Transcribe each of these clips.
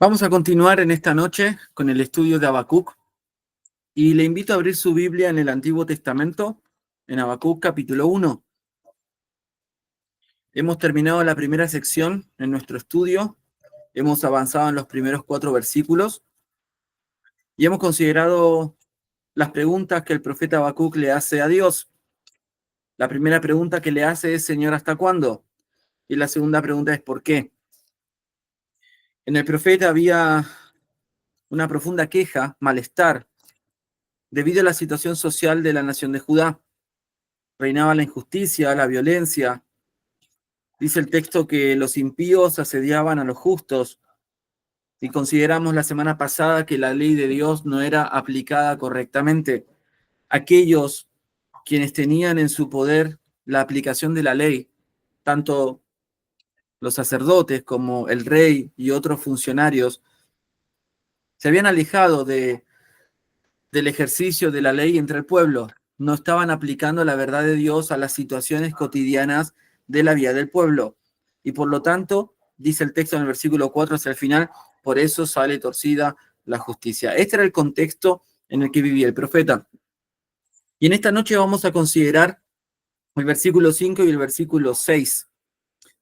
Vamos a continuar en esta noche con el estudio de Habacuc y le invito a abrir su Biblia en el Antiguo Testamento, en Habacuc capítulo 1. Hemos terminado la primera sección en nuestro estudio, hemos avanzado en los primeros 4 versículos y hemos considerado las preguntas que el profeta Habacuc le hace a Dios. La primera pregunta que le hace es: Señor, ¿hasta cuándo? Y la segunda pregunta es: ¿por qué? En el profeta había una profunda queja, malestar, debido a la situación social de la nación de Judá. Reinaba la injusticia, la violencia. Dice el texto que los impíos asediaban a los justos, y consideramos la semana pasada que la ley de Dios no era aplicada correctamente. Aquellos quienes tenían en su poder la aplicación de la ley, tanto los sacerdotes como el rey y otros funcionarios, se habían alejado del ejercicio de la ley entre el pueblo. No estaban aplicando la verdad de Dios a las situaciones cotidianas de la vida del pueblo. Y por lo tanto, dice el texto en el versículo 4 hacia el final, por eso sale torcida la justicia. Este era el contexto en el que vivía el profeta. Y en esta noche vamos a considerar el versículo 5 y el versículo 6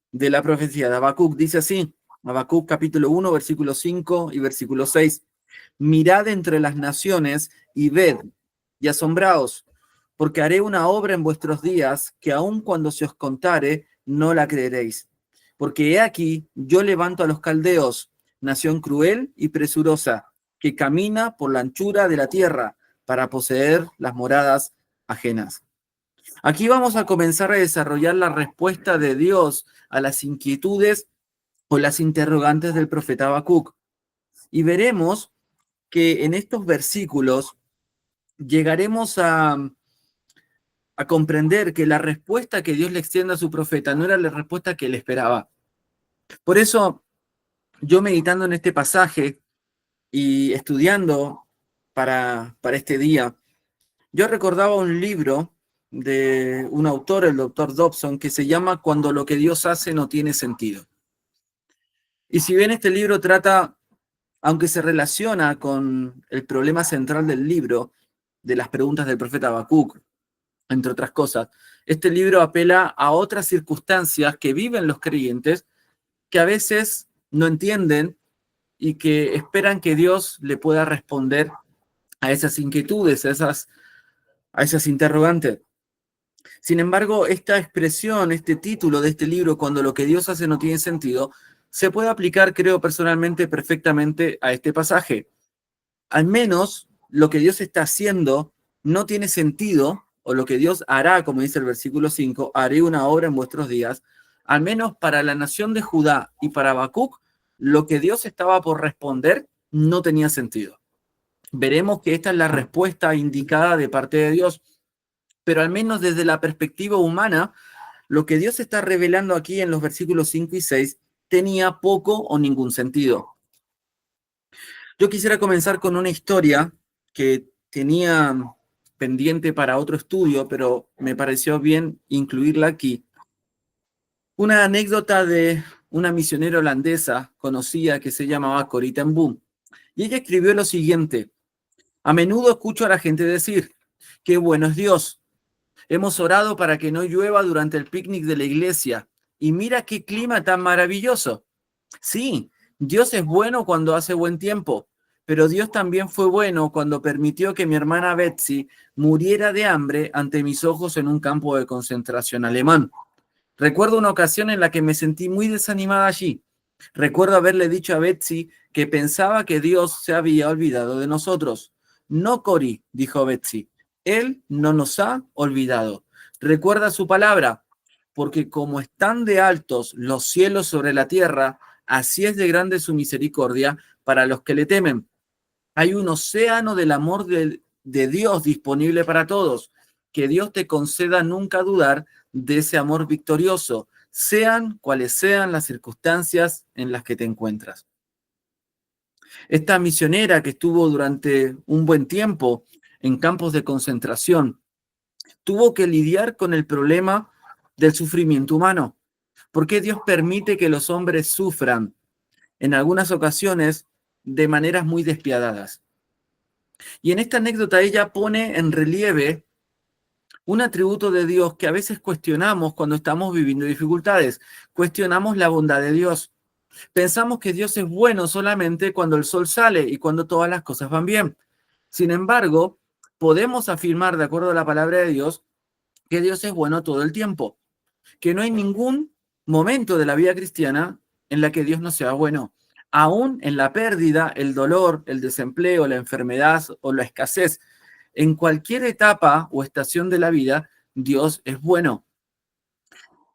de la profecía de Habacuc. Dice así, Habacuc capítulo 1, versículo 5 y versículo 6. Mirad entre las naciones y ved, y asombraos, porque haré una obra en vuestros días que aun cuando se os contare, no la creeréis. Porque he aquí, yo levanto a los caldeos, nación cruel y presurosa, que camina por la anchura de la tierra para poseer las moradas ajenas. Aquí vamos a comenzar a desarrollar la respuesta de Dios a las inquietudes o las interrogantes del profeta Habacuc. Y veremos que en estos versículos llegaremos a comprender que la respuesta que Dios le extiende a su profeta no era la respuesta que él esperaba. Por eso, yo meditando en este pasaje y estudiando para este día, yo recordaba un libro de un autor, el doctor Dobson, que se llama Cuando lo que Dios hace no tiene sentido. Y si bien este libro trata, aunque se relaciona con el problema central del libro, de las preguntas del profeta Habacuc, entre otras cosas, este libro apela a otras circunstancias que viven los creyentes que a veces no entienden y que esperan que Dios le pueda responder a esas inquietudes, a esas interrogantes. Sin embargo, esta expresión, este título de este libro, Cuando lo que Dios hace no tiene sentido, se puede aplicar, creo personalmente, perfectamente a este pasaje. Al menos lo que Dios está haciendo no tiene sentido, o lo que Dios hará, como dice el versículo 5, haré una obra en vuestros días. Al menos para la nación de Judá y para Habacuc, lo que Dios estaba por responder no tenía sentido. Veremos que esta es la respuesta indicada de parte de Dios, pero al menos desde la perspectiva humana, lo que Dios está revelando aquí en los versículos 5 y 6 tenía poco o ningún sentido. Yo quisiera comenzar con una historia que tenía pendiente para otro estudio, pero me pareció bien incluirla aquí. Una anécdota de una misionera holandesa conocida que se llamaba Corrie ten Boom. Y ella escribió lo siguiente: a menudo escucho a la gente decir, qué bueno es Dios. Hemos orado para que no llueva durante el picnic de la iglesia. Y mira qué clima tan maravilloso. Sí, Dios es bueno cuando hace buen tiempo, pero Dios también fue bueno cuando permitió que mi hermana Betsy muriera de hambre ante mis ojos en un campo de concentración alemán. Recuerdo una ocasión en la que me sentí muy desanimada allí. Recuerdo haberle dicho a Betsy que pensaba que Dios se había olvidado de nosotros. No, Cory, dijo Betsy, Él no nos ha olvidado. Recuerda su palabra, porque como están de altos los cielos sobre la tierra, así es de grande su misericordia para los que le temen. Hay un océano del amor de Dios disponible para todos. Que Dios te conceda nunca dudar de ese amor victorioso, sean cuales sean las circunstancias en las que te encuentras. Esta misionera que estuvo durante un buen tiempo en campos de concentración, tuvo que lidiar con el problema del sufrimiento humano. ¿Por qué Dios permite que los hombres sufran? en algunas ocasiones de maneras muy despiadadas. Y en esta anécdota ella pone en relieve un atributo de Dios que a veces cuestionamos cuando estamos viviendo dificultades. Cuestionamos la bondad de Dios. Pensamos que Dios es bueno solamente cuando el sol sale y cuando todas las cosas van bien. Sin embargo, podemos afirmar, de acuerdo a la palabra de Dios, que Dios es bueno todo el tiempo, que no hay ningún momento de la vida cristiana en la que Dios no sea bueno. Aún en la pérdida, el dolor, el desempleo, la enfermedad o la escasez, en cualquier etapa o estación de la vida, Dios es bueno.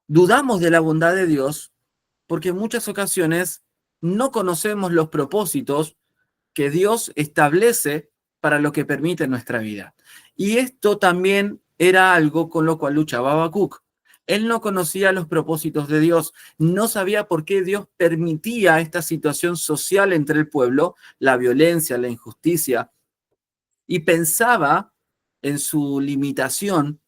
Dudamos de la bondad de Dios porque en muchas ocasiones no conocemos los propósitos que Dios establece para lo que permite nuestra vida. Y esto también era algo con lo cual luchaba Habacuc. Él no conocía los propósitos de Dios, no sabía por qué Dios permitía esta situación social entre el pueblo, la violencia, la injusticia, y pensaba en su limitación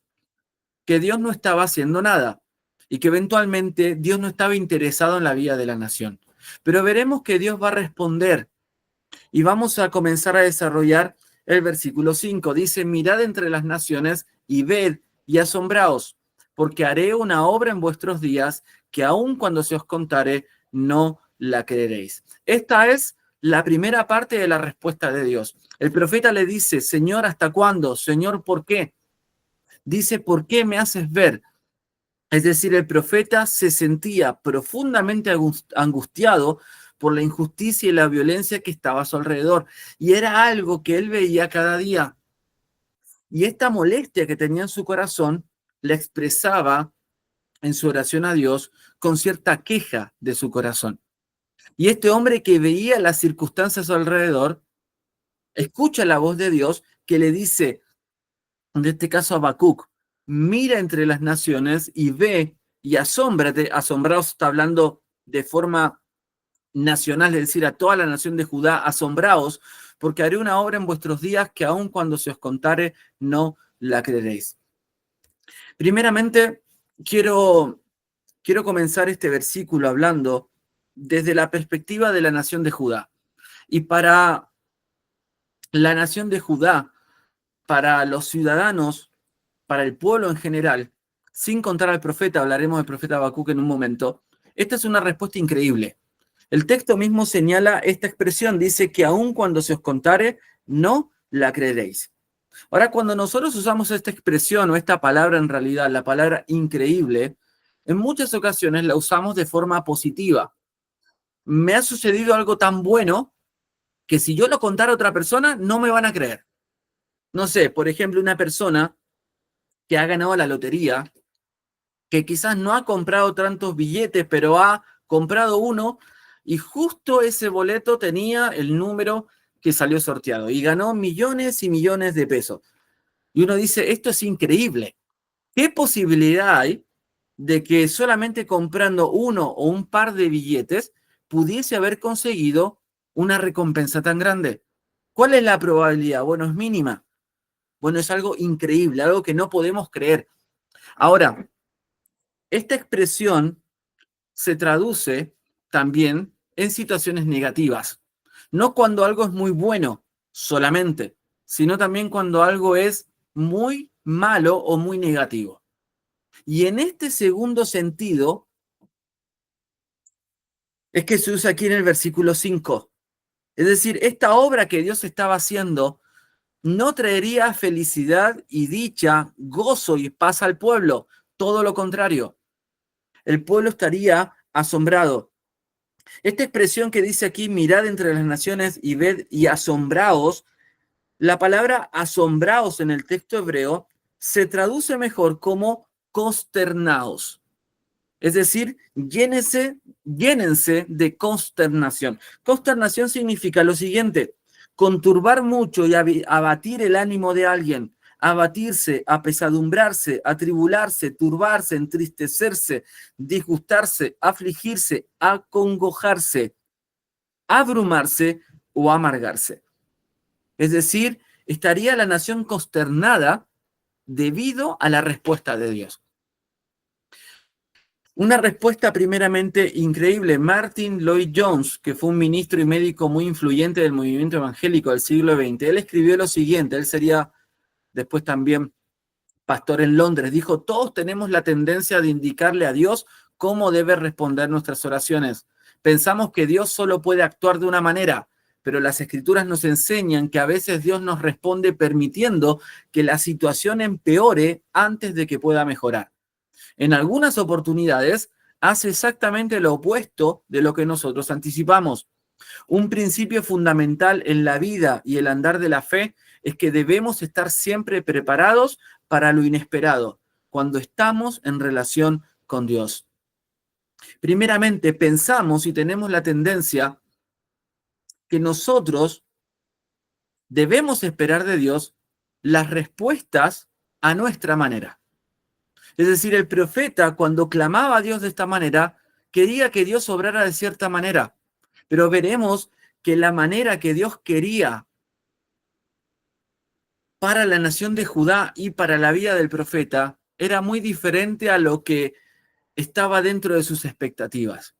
que Dios no estaba haciendo nada y que eventualmente Dios no estaba interesado en la vida de la nación. Pero veremos que Dios va a responder y vamos a comenzar a desarrollar el versículo 5. Dice, mirad entre las naciones y ved y asombraos, porque haré una obra en vuestros días que aun cuando se os contare, no la creeréis. Esta es la primera parte de la respuesta de Dios. El profeta le dice, Señor, ¿hasta cuándo? Señor, ¿por qué? Dice, ¿por qué me haces ver? Es decir, el profeta se sentía profundamente angustiado por la injusticia y la violencia que estaba a su alrededor. Y era algo que él veía cada día. Y esta molestia que tenía en su corazón la expresaba en su oración a Dios con cierta queja de su corazón. Y este hombre que veía las circunstancias a su alrededor, escucha la voz de Dios que le dice, en este caso a Habacuc, mira entre las naciones y ve y asómbrate. Asombrados está hablando de forma nacional, es decir, a toda la nación de Judá, asombraos, porque haré una obra en vuestros días que aun cuando se os contare, no la creeréis. Primeramente, quiero comenzar este versículo hablando desde la perspectiva de la nación de Judá. Y para la nación de Judá, para los ciudadanos, para el pueblo en general, sin contar al profeta, hablaremos del profeta Habacuc en un momento, esta es una respuesta increíble. El texto mismo señala esta expresión, dice que aun cuando se os contare, no la creeréis. Ahora, cuando nosotros usamos esta expresión o esta palabra en realidad, la palabra increíble, en muchas ocasiones la usamos de forma positiva. Me ha sucedido algo tan bueno que si yo lo contara a otra persona, no me van a creer. No sé, por ejemplo, una persona que ha ganado la lotería, que quizás no ha comprado tantos billetes, pero ha comprado uno y justo ese boleto tenía el número que salió sorteado y ganó millones y millones de pesos. Y uno dice, esto es increíble. ¿Qué posibilidad hay de que solamente comprando uno o un par de billetes pudiese haber conseguido una recompensa tan grande? ¿Cuál es la probabilidad? Bueno, es mínima. Bueno, es algo increíble, algo que no podemos creer. Ahora, esta expresión se traduce también en situaciones negativas. No cuando algo es muy bueno solamente, sino también cuando algo es muy malo o muy negativo. Y en este segundo sentido es que se usa aquí en el versículo 5. Es decir, esta obra que Dios estaba haciendo no traería felicidad y dicha, gozo y paz al pueblo. Todo lo contrario. El pueblo estaría asombrado. Esta expresión que dice aquí, mirad entre las naciones y ved y asombraos, la palabra asombraos en el texto hebreo se traduce mejor como consternaos. Es decir, llénense de consternación. Consternación significa lo siguiente: conturbar mucho y abatir el ánimo de alguien, abatirse, apesadumbrarse, atribularse, turbarse, entristecerse, disgustarse, afligirse, acongojarse, abrumarse o amargarse. Es decir, estaría la nación consternada debido a la respuesta de Dios. Una respuesta primeramente increíble. Martin Lloyd Jones, que fue un ministro y médico muy influyente del movimiento evangélico del siglo XX, él escribió lo siguiente, él sería después también pastor en Londres, dijo: todos tenemos la tendencia de indicarle a Dios cómo debe responder nuestras oraciones. Pensamos que Dios solo puede actuar de una manera, pero las Escrituras nos enseñan que a veces Dios nos responde permitiendo que la situación empeore antes de que pueda mejorar. En algunas oportunidades hace exactamente lo opuesto de lo que nosotros anticipamos. Un principio fundamental en la vida y el andar de la fe es que debemos estar siempre preparados para lo inesperado cuando estamos en relación con Dios. Primeramente, pensamos y tenemos la tendencia que nosotros debemos esperar de Dios las respuestas a nuestra manera. Es decir, el profeta, cuando clamaba a Dios de esta manera, quería que Dios obrara de cierta manera. Pero veremos que la manera que Dios quería para la nación de Judá y para la vida del profeta era muy diferente a lo que estaba dentro de sus expectativas.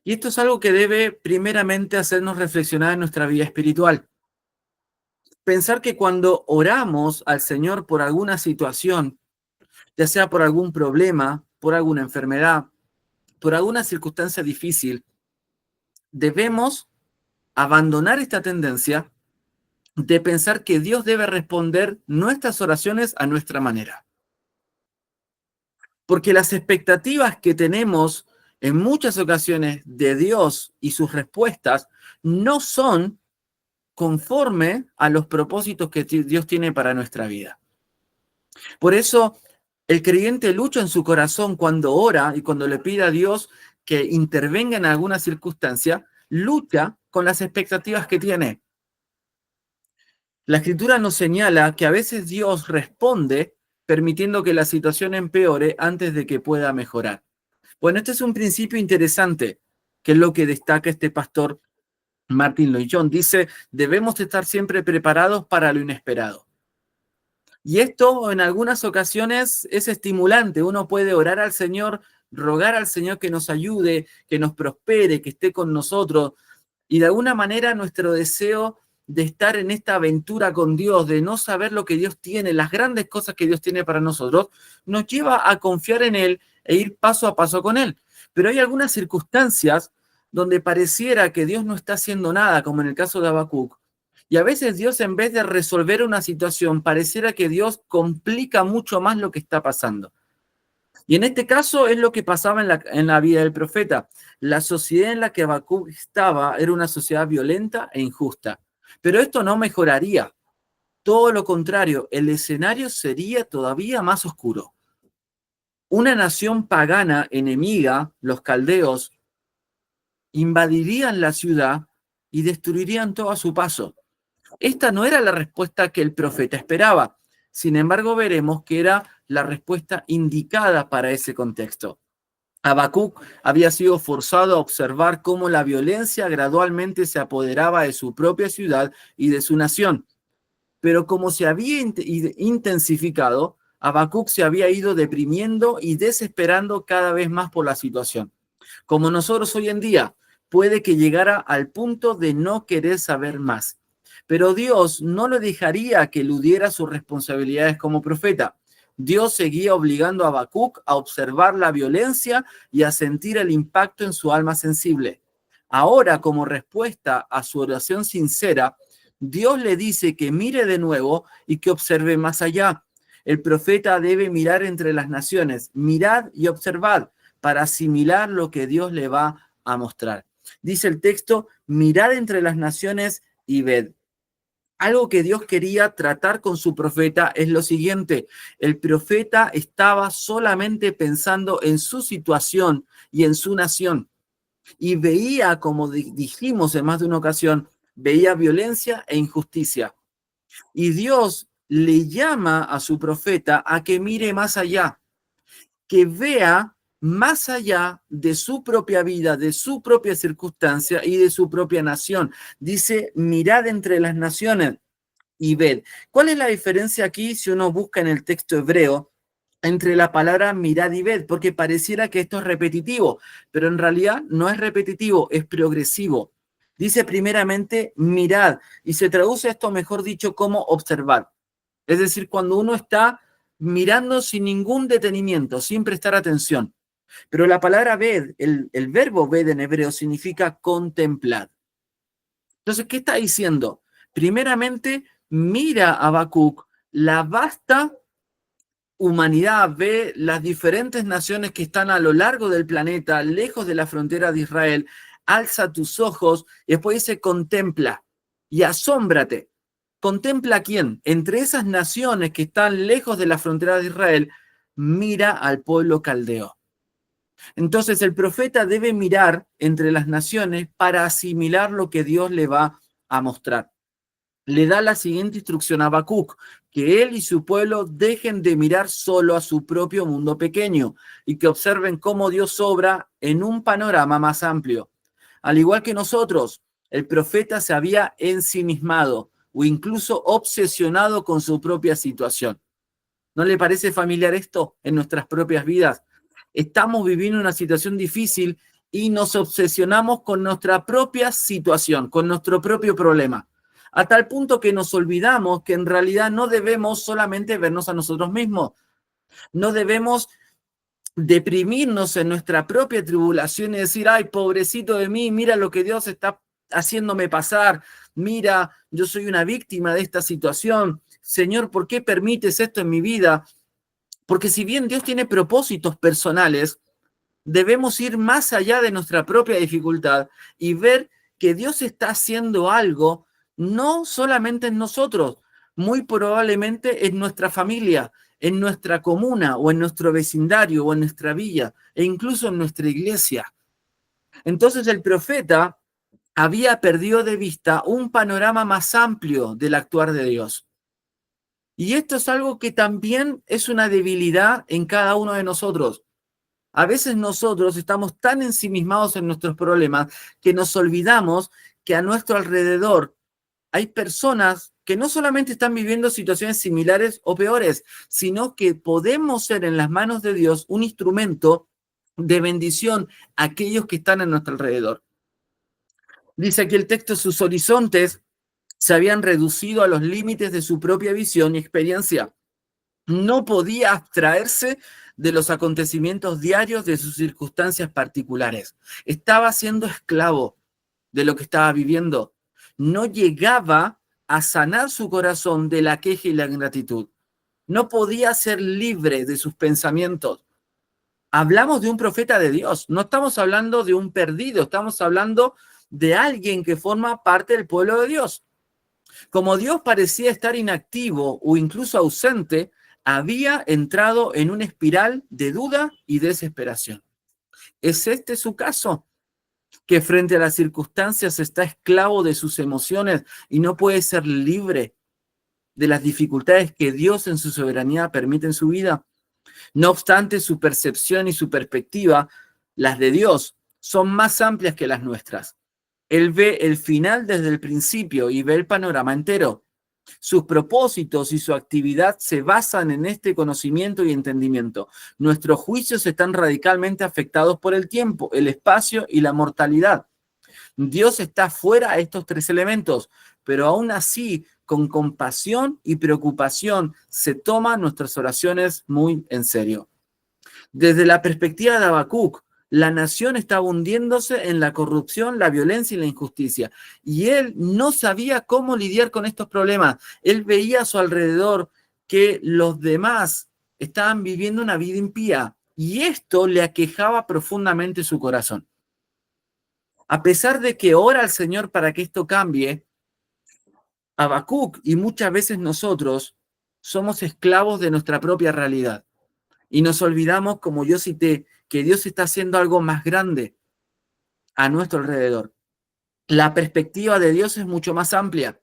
Y esto es algo que debe primeramente hacernos reflexionar en nuestra vida espiritual. Pensar que cuando oramos al Señor por alguna situación, ya sea por algún problema, por alguna enfermedad, por alguna circunstancia difícil, debemos abandonar esta tendencia de pensar que Dios debe responder nuestras oraciones a nuestra manera. Porque las expectativas que tenemos en muchas ocasiones de Dios y sus respuestas no son conforme a los propósitos que Dios tiene para nuestra vida. Por eso, el creyente lucha en su corazón cuando ora y cuando le pide a Dios que intervenga en alguna circunstancia, lucha con las expectativas que tiene. La Escritura nos señala que a veces Dios responde permitiendo que la situación empeore antes de que pueda mejorar. Bueno, este es un principio interesante, que es lo que destaca este pastor Martin Lloyd Jones. Dice: debemos estar siempre preparados para lo inesperado. Y esto en algunas ocasiones es estimulante. Uno puede orar al Señor, rogar al Señor que nos ayude, que nos prospere, que esté con nosotros. Y de alguna manera nuestro deseo de estar en esta aventura con Dios, de no saber lo que Dios tiene, las grandes cosas que Dios tiene para nosotros, nos lleva a confiar en Él e ir paso a paso con Él. Pero hay algunas circunstancias donde pareciera que Dios no está haciendo nada, como en el caso de Habacuc. Y a veces Dios, en vez de resolver una situación, pareciera que Dios complica mucho más lo que está pasando. Y en este caso es lo que pasaba en la vida del profeta. La sociedad en la que Habacuc estaba era una sociedad violenta e injusta. Pero esto no mejoraría. Todo lo contrario, el escenario sería todavía más oscuro. Una nación pagana, enemiga, los caldeos, invadirían la ciudad y destruirían todo a su paso. Esta no era la respuesta que el profeta esperaba. Sin embargo, veremos que era la respuesta indicada para ese contexto. Habacuc había sido forzado a observar cómo la violencia gradualmente se apoderaba de su propia ciudad y de su nación. Pero como se había intensificado, Habacuc se había ido deprimiendo y desesperando cada vez más por la situación. Como nosotros hoy en día, puede que llegara al punto de no querer saber más. Pero Dios no lo dejaría que eludiera sus responsabilidades como profeta. Dios seguía obligando a Habacuc a observar la violencia y a sentir el impacto en su alma sensible. Ahora, como respuesta a su oración sincera, Dios le dice que mire de nuevo y que observe más allá. El profeta debe mirar entre las naciones, mirad y observad para asimilar lo que Dios le va a mostrar. Dice el texto: mirad entre las naciones y ved. Algo que Dios quería tratar con su profeta es lo siguiente: el profeta estaba solamente pensando en su situación y en su nación, y veía, como dijimos en más de una ocasión, veía violencia e injusticia. Y Dios le llama a su profeta a que mire más allá, que vea más allá de su propia vida, de su propia circunstancia y de su propia nación. Dice: mirad entre las naciones y ved. ¿Cuál es la diferencia aquí si uno busca en el texto hebreo? entre la palabra mirad y ved, porque pareciera que esto es repetitivo, pero en realidad no es repetitivo, es progresivo. Dice primeramente mirad, y se traduce esto, mejor dicho, como observar. Es decir, cuando uno está mirando sin ningún detenimiento, sin prestar atención. Pero la palabra ved, el verbo ved en hebreo significa contemplar. Entonces, ¿qué está diciendo? Primeramente, mira a Habacuc la vasta humanidad, ve las diferentes naciones que están a lo largo del planeta, lejos de la frontera de Israel, alza tus ojos y después dice contempla y asómbrate. ¿Contempla a quién? Entre esas naciones que están lejos de la frontera de Israel, mira al pueblo caldeo. Entonces el profeta debe mirar entre las naciones para asimilar lo que Dios le va a mostrar. Le da la siguiente instrucción a Habacuc, que él y su pueblo dejen de mirar solo a su propio mundo pequeño y que observen cómo Dios obra en un panorama más amplio. Al igual que nosotros, el profeta se había ensimismado o incluso obsesionado con su propia situación. ¿No le parece familiar esto en nuestras propias vidas? Estamos viviendo una situación difícil y nos obsesionamos con nuestra propia situación, con nuestro propio problema, a tal punto que nos olvidamos que en realidad no debemos solamente vernos a nosotros mismos, no debemos deprimirnos en nuestra propia tribulación y decir, ay, pobrecito de mí, mira lo que Dios está haciéndome pasar, mira, yo soy una víctima de esta situación, Señor, ¿por qué permites esto en mi vida? Porque si bien Dios tiene propósitos personales, debemos ir más allá de nuestra propia dificultad y ver que Dios está haciendo algo, no solamente en nosotros, muy probablemente en nuestra familia, en nuestra comuna o en nuestro vecindario o en nuestra villa e incluso en nuestra iglesia. Entonces el profeta había perdido de vista un panorama más amplio del actuar de Dios. Y esto es algo que también es una debilidad en cada uno de nosotros. A veces nosotros estamos tan ensimismados en nuestros problemas que nos olvidamos que a nuestro alrededor hay personas que no solamente están viviendo situaciones similares o peores, sino que podemos ser en las manos de Dios un instrumento de bendición a aquellos que están a nuestro alrededor. Dice aquí el texto, sus horizontes se habían reducido a los límites de su propia visión y experiencia. No podía abstraerse de los acontecimientos diarios de sus circunstancias particulares. Estaba siendo esclavo de lo que estaba viviendo. No llegaba a sanar su corazón de la queja y la ingratitud. No podía ser libre de sus pensamientos. Hablamos de un profeta de Dios, no estamos hablando de un perdido, estamos hablando de alguien que forma parte del pueblo de Dios. Como Dios parecía estar inactivo o incluso ausente, había entrado en una espiral de duda y desesperación. ¿Es este su caso? Que frente a las circunstancias está esclavo de sus emociones y no puede ser libre de las dificultades que Dios en su soberanía permite en su vida. No obstante, su percepción y su perspectiva, las de Dios, son más amplias que las nuestras. Él ve el final desde el principio y ve el panorama entero. Sus propósitos y su actividad se basan en este conocimiento y entendimiento. Nuestros juicios están radicalmente afectados por el tiempo, el espacio y la mortalidad. Dios está fuera de estos tres elementos, pero aún así, con compasión y preocupación, se toman nuestras oraciones muy en serio. Desde la perspectiva de Habacuc, la nación estaba hundiéndose en la corrupción, la violencia y la injusticia. Y él no sabía cómo lidiar con estos problemas. Él veía a su alrededor que los demás estaban viviendo una vida impía. Y esto le aquejaba profundamente su corazón. A pesar de que ora al Señor para que esto cambie, Habacuc y muchas veces nosotros somos esclavos de nuestra propia realidad. Y nos olvidamos, como yo cité, que Dios está haciendo algo más grande a nuestro alrededor. La perspectiva de Dios es mucho más amplia,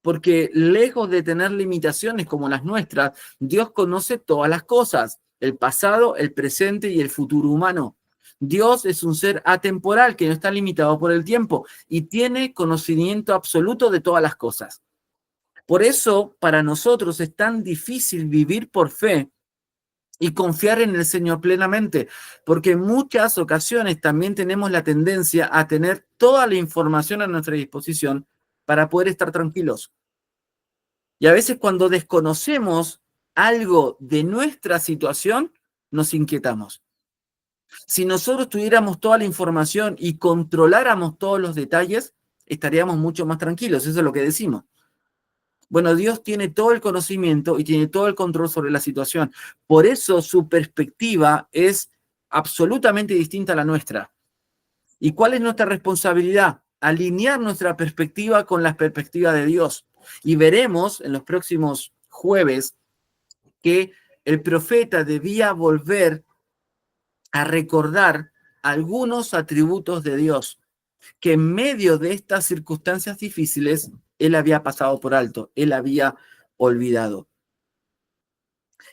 porque lejos de tener limitaciones como las nuestras, Dios conoce todas las cosas, el pasado, el presente y el futuro humano. Dios es un ser atemporal que no está limitado por el tiempo y tiene conocimiento absoluto de todas las cosas. Por eso, para nosotros es tan difícil vivir por fe, y confiar en el Señor plenamente, porque en muchas ocasiones también tenemos la tendencia a tener toda la información a nuestra disposición para poder estar tranquilos. Y a veces cuando desconocemos algo de nuestra situación, nos inquietamos. Si nosotros tuviéramos toda la información y controláramos todos los detalles, estaríamos mucho más tranquilos. Eso es lo que decimos. Bueno, Dios tiene todo el conocimiento y tiene todo el control sobre la situación. Por eso su perspectiva es absolutamente distinta a la nuestra. ¿Y cuál es nuestra responsabilidad? Alinear nuestra perspectiva con la perspectiva de Dios. Y veremos en los próximos jueves que el profeta debía volver a recordar algunos atributos de Dios que en medio de estas circunstancias difíciles él había pasado por alto, él había olvidado.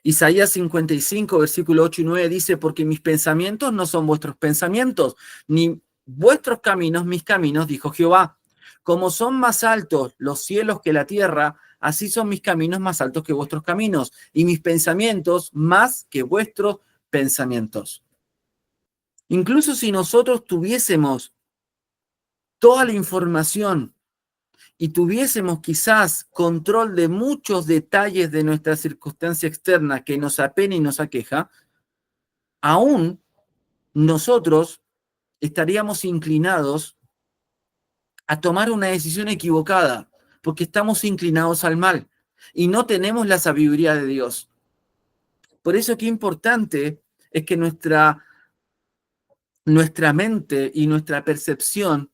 Isaías 55, versículo 8 y 9 dice, porque mis pensamientos no son vuestros pensamientos, ni vuestros caminos mis caminos, dijo Jehová. Como son más altos los cielos que la tierra, así son mis caminos más altos que vuestros caminos, y mis pensamientos más que vuestros pensamientos. Incluso si nosotros tuviésemos toda la información y tuviésemos quizás control de muchos detalles de nuestra circunstancia externa que nos apena y nos aqueja, aún nosotros estaríamos inclinados a tomar una decisión equivocada, porque estamos inclinados al mal y no tenemos la sabiduría de Dios. Por eso qué importante es que nuestra mente y nuestra percepción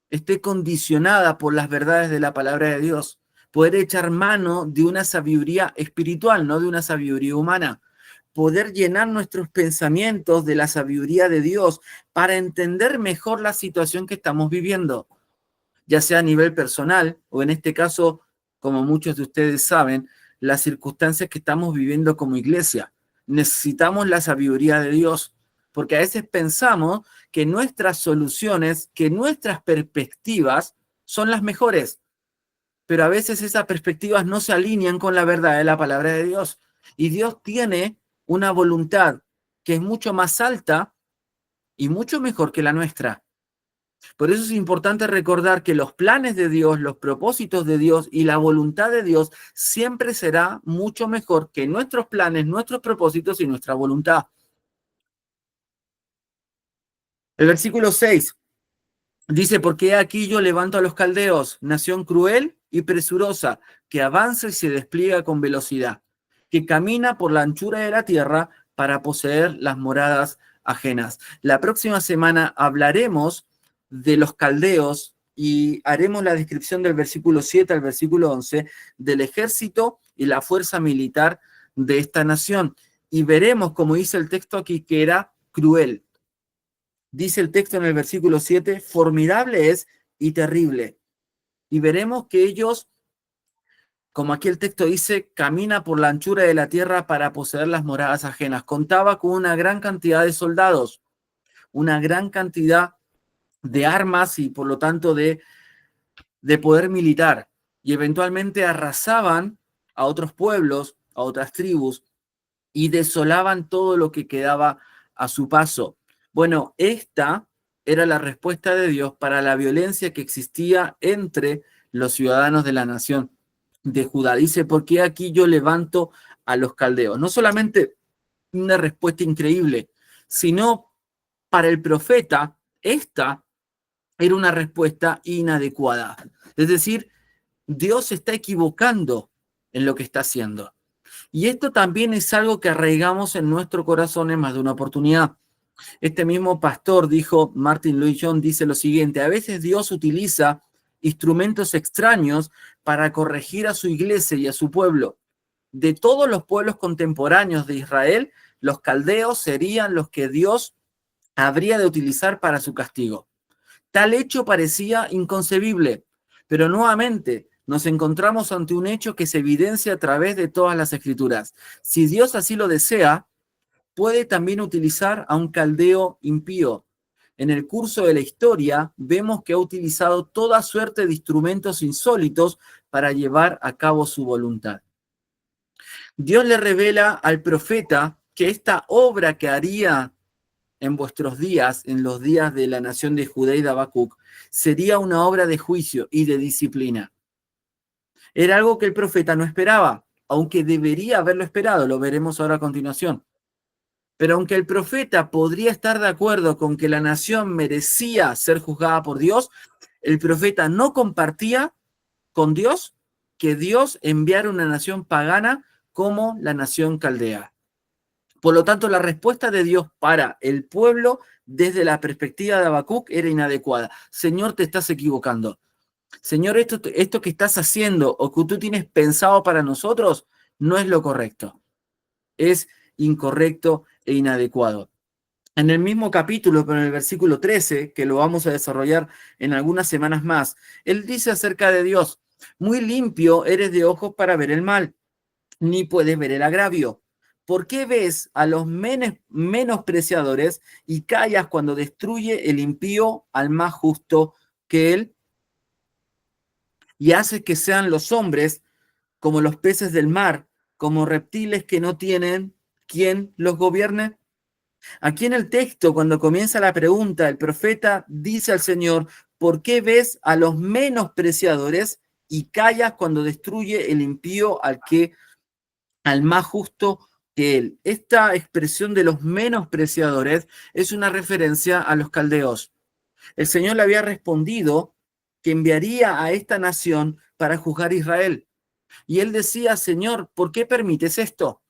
esté condicionada por las verdades de la palabra de Dios. Poder echar mano de una sabiduría espiritual, no de una sabiduría humana. Poder llenar nuestros pensamientos de la sabiduría de Dios para entender mejor la situación que estamos viviendo, ya sea a nivel personal o en este caso, como muchos de ustedes saben, las circunstancias que estamos viviendo como iglesia. Necesitamos la sabiduría de Dios, porque a veces pensamos que nuestras soluciones, que nuestras perspectivas son las mejores, pero a veces esas perspectivas no se alinean con la verdad de la palabra de Dios. Y Dios tiene una voluntad que es mucho más alta y mucho mejor que la nuestra. Por eso es importante recordar que los planes de Dios, los propósitos de Dios y la voluntad de Dios siempre será mucho mejor que nuestros planes, nuestros propósitos y nuestra voluntad. El versículo 6 dice, porque aquí yo levanto a los caldeos, nación cruel y presurosa, que avanza y se despliega con velocidad, que camina por la anchura de la tierra para poseer las moradas ajenas. La próxima semana hablaremos de los caldeos y haremos la descripción del versículo 7 al versículo 11 del ejército y la fuerza militar de esta nación. Y veremos, como dice el texto aquí, que era cruel. Dice el texto en el versículo 7, formidable es y terrible. Y veremos que ellos, como aquí el texto dice, camina por la anchura de la tierra para poseer las moradas ajenas. Contaba con una gran cantidad de soldados, una gran cantidad de armas y por lo tanto de poder militar. Y eventualmente arrasaban a otros pueblos, a otras tribus, y desolaban todo lo que quedaba a su paso. Bueno, esta era la respuesta de Dios para la violencia que existía entre los ciudadanos de la nación de Judá. Dice, porque aquí yo levanto a los caldeos. No solamente una respuesta increíble, sino para el profeta, esta era una respuesta inadecuada. Es decir, Dios se está equivocando en lo que está haciendo. Y esto también es algo que arraigamos en nuestro corazón en más de una oportunidad. Este mismo pastor dijo, Martin Lloyd-Jones dice lo siguiente, a veces Dios utiliza instrumentos extraños para corregir a su iglesia y a su pueblo. De todos los pueblos contemporáneos de Israel, los caldeos serían los que Dios habría de utilizar para su castigo. Tal hecho parecía inconcebible, pero nuevamente nos encontramos ante un hecho que se evidencia a través de todas las escrituras. Si Dios así lo desea, puede también utilizar a un caldeo impío. En el curso de la historia vemos que ha utilizado toda suerte de instrumentos insólitos para llevar a cabo su voluntad. Dios le revela al profeta que esta obra que haría en vuestros días, en los días de la nación de Judá y de Habacuc, sería una obra de juicio y de disciplina. Era algo que el profeta no esperaba, aunque debería haberlo esperado, lo veremos ahora a continuación. Pero aunque el profeta podría estar de acuerdo con que la nación merecía ser juzgada por Dios, el profeta no compartía con Dios que Dios enviara una nación pagana como la nación caldea. Por lo tanto, la respuesta de Dios para el pueblo desde la perspectiva de Habacuc era inadecuada. Señor, te estás equivocando. Señor, esto que estás haciendo o que tú tienes pensado para nosotros no es lo correcto. Es incorrecto e inadecuado. En el mismo capítulo, pero en el versículo 13, que lo vamos a desarrollar en algunas semanas más, él dice acerca de Dios: muy limpio eres de ojos para ver el mal, ni puedes ver el agravio. ¿Por qué ves a los menospreciadores y callas cuando destruye el impío al más justo que él? Y haces que sean los hombres como los peces del mar, como reptiles que no tienen quien los gobierne. Aquí en el texto, cuando comienza la pregunta, el profeta dice al Señor: ¿por qué ves a los menospreciadores y callas cuando destruye el impío al más justo que él? Esta expresión de los menospreciadores es una referencia a los caldeos. El Señor le había respondido que enviaría a esta nación para juzgar a Israel. Y él decía: Señor, ¿por qué permites esto?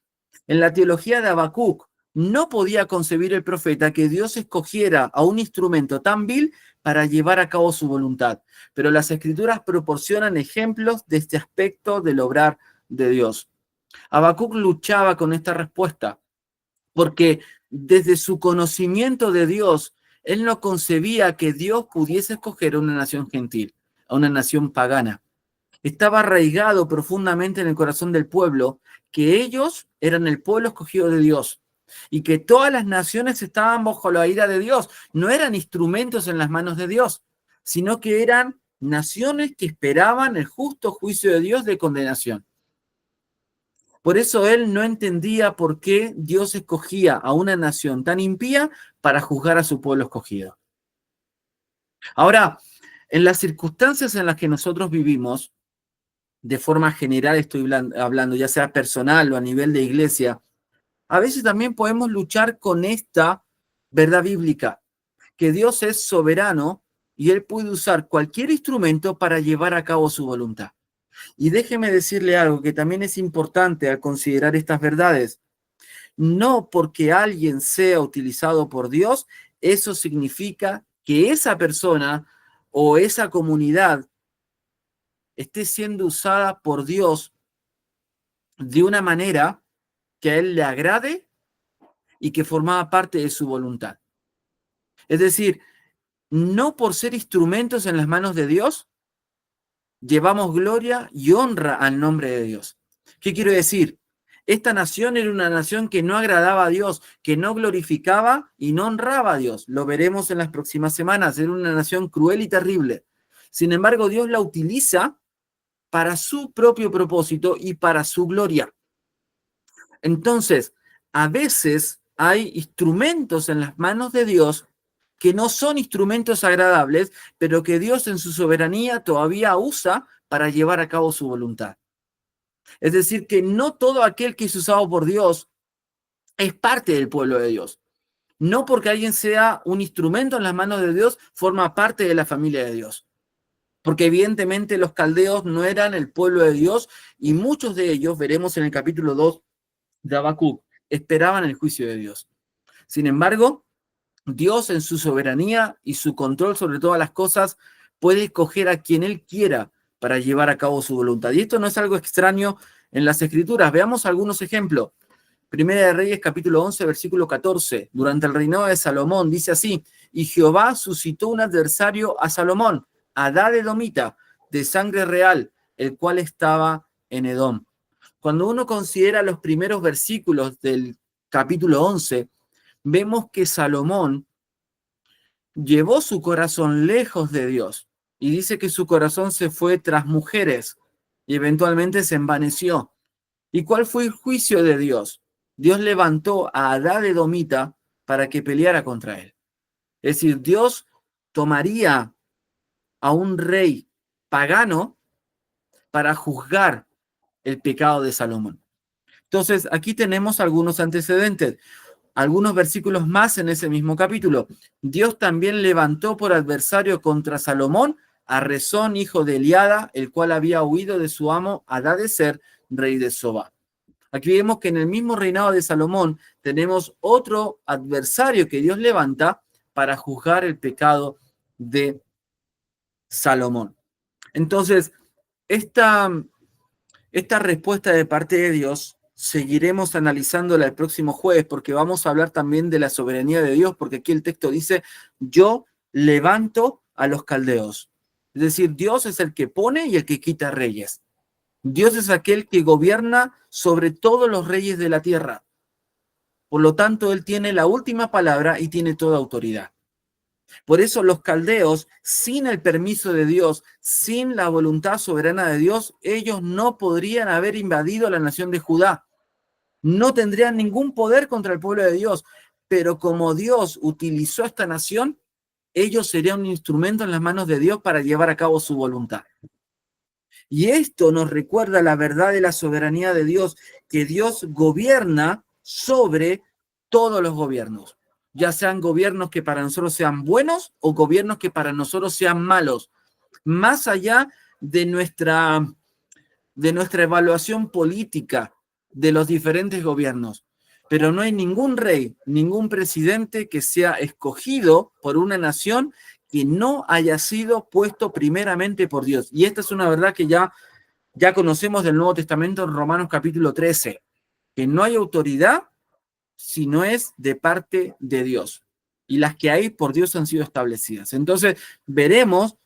En la teología de Habacuc, no podía concebir el profeta que Dios escogiera a un instrumento tan vil para llevar a cabo su voluntad. Pero las Escrituras proporcionan ejemplos de este aspecto del obrar de Dios. Habacuc luchaba con esta respuesta, porque desde su conocimiento de Dios, él no concebía que Dios pudiese escoger a una nación gentil, a una nación pagana. Estaba arraigado profundamente en el corazón del pueblo que ellos eran el pueblo escogido de Dios y que todas las naciones estaban bajo la ira de Dios. No eran instrumentos en las manos de Dios, sino que eran naciones que esperaban el justo juicio de Dios de condenación. Por eso él no entendía por qué Dios escogía a una nación tan impía para juzgar a su pueblo escogido. Ahora, en las circunstancias en las que nosotros vivimos, de forma general estoy hablando, ya sea personal o a nivel de iglesia, a veces también podemos luchar con esta verdad bíblica, que Dios es soberano y Él puede usar cualquier instrumento para llevar a cabo su voluntad. Y déjeme decirle algo que también es importante al considerar estas verdades. No porque alguien sea utilizado por Dios, eso significa que esa persona o esa comunidad esté siendo usada por Dios de una manera que a Él le agrade y que formaba parte de su voluntad. Es decir, no por ser instrumentos en las manos de Dios, llevamos gloria y honra al nombre de Dios. ¿Qué quiero decir? Esta nación era una nación que no agradaba a Dios, que no glorificaba y no honraba a Dios. Lo veremos en las próximas semanas. Era una nación cruel y terrible. Sin embargo, Dios la utiliza para su propio propósito y para su gloria. Entonces, a veces hay instrumentos en las manos de Dios que no son instrumentos agradables, pero que Dios en su soberanía todavía usa para llevar a cabo su voluntad. Es decir, que no todo aquel que es usado por Dios es parte del pueblo de Dios. No porque alguien sea un instrumento en las manos de Dios, forma parte de la familia de Dios. Porque evidentemente los caldeos no eran el pueblo de Dios y muchos de ellos, veremos en el capítulo 2 de Habacuc, esperaban el juicio de Dios. Sin embargo, Dios en su soberanía y su control sobre todas las cosas puede escoger a quien Él quiera para llevar a cabo su voluntad. Y esto no es algo extraño en las Escrituras. Veamos algunos ejemplos. Primera de Reyes, capítulo 11, versículo 14. Durante el reinado de Salomón, dice así: y Jehová suscitó un adversario a Salomón, Hadad edomita, de sangre real, el cual estaba en Edom. Cuando uno considera los primeros versículos del capítulo 11, vemos que Salomón llevó su corazón lejos de Dios y dice que su corazón se fue tras mujeres y eventualmente se envaneció. ¿Y cuál fue el juicio de Dios? Dios levantó a Hadad edomita para que peleara contra él. Es decir, Dios tomaría a un rey pagano para juzgar el pecado de Salomón. Entonces, aquí tenemos algunos antecedentes, algunos versículos más en ese mismo capítulo. Dios también levantó por adversario contra Salomón a Rezón, hijo de Eliada, el cual había huido de su amo Hadadezer, rey de Soba. Aquí vemos que en el mismo reinado de Salomón tenemos otro adversario que Dios levanta para juzgar el pecado de Salomón. Entonces, esta respuesta de parte de Dios seguiremos analizándola el próximo jueves, porque vamos a hablar también de la soberanía de Dios, porque aquí el texto dice, yo levanto a los caldeos. Es decir, Dios es el que pone y el que quita reyes. Dios es aquel que gobierna sobre todos los reyes de la tierra. Por lo tanto, Él tiene la última palabra y tiene toda autoridad. Por eso los caldeos, sin el permiso de Dios, sin la voluntad soberana de Dios, ellos no podrían haber invadido la nación de Judá. No tendrían ningún poder contra el pueblo de Dios. Pero como Dios utilizó esta nación, ellos serían un instrumento en las manos de Dios para llevar a cabo su voluntad. Y esto nos recuerda la verdad de la soberanía de Dios, que Dios gobierna sobre todos los gobiernos, ya sean gobiernos que para nosotros sean buenos o gobiernos que para nosotros sean malos, más allá de nuestra evaluación política de los diferentes gobiernos. Pero no hay ningún rey, ningún presidente que sea escogido por una nación que no haya sido puesto primeramente por Dios. Y esta es una verdad que ya conocemos del Nuevo Testamento en Romanos capítulo 13, que no hay autoridad si no es de parte de Dios. Y las que hay por Dios han sido establecidas. Entonces, veremos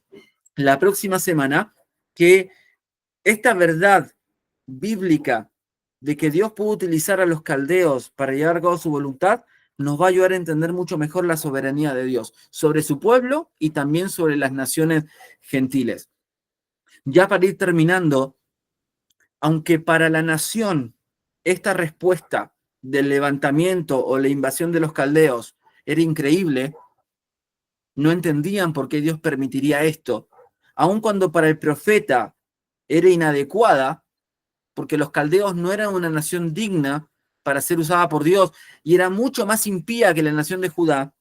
la próxima semana que esta verdad bíblica de que Dios pudo utilizar a los caldeos para llevar a cabo su voluntad, nos va a ayudar a entender mucho mejor la soberanía de Dios sobre su pueblo y también sobre las naciones gentiles. Ya para ir terminando, aunque para la nación esta respuesta del levantamiento o la invasión de los caldeos era increíble, no entendían por qué Dios permitiría esto, aun cuando para el profeta era inadecuada, porque los caldeos no eran una nación digna para ser usada por Dios y era mucho más impía que la nación de Judá.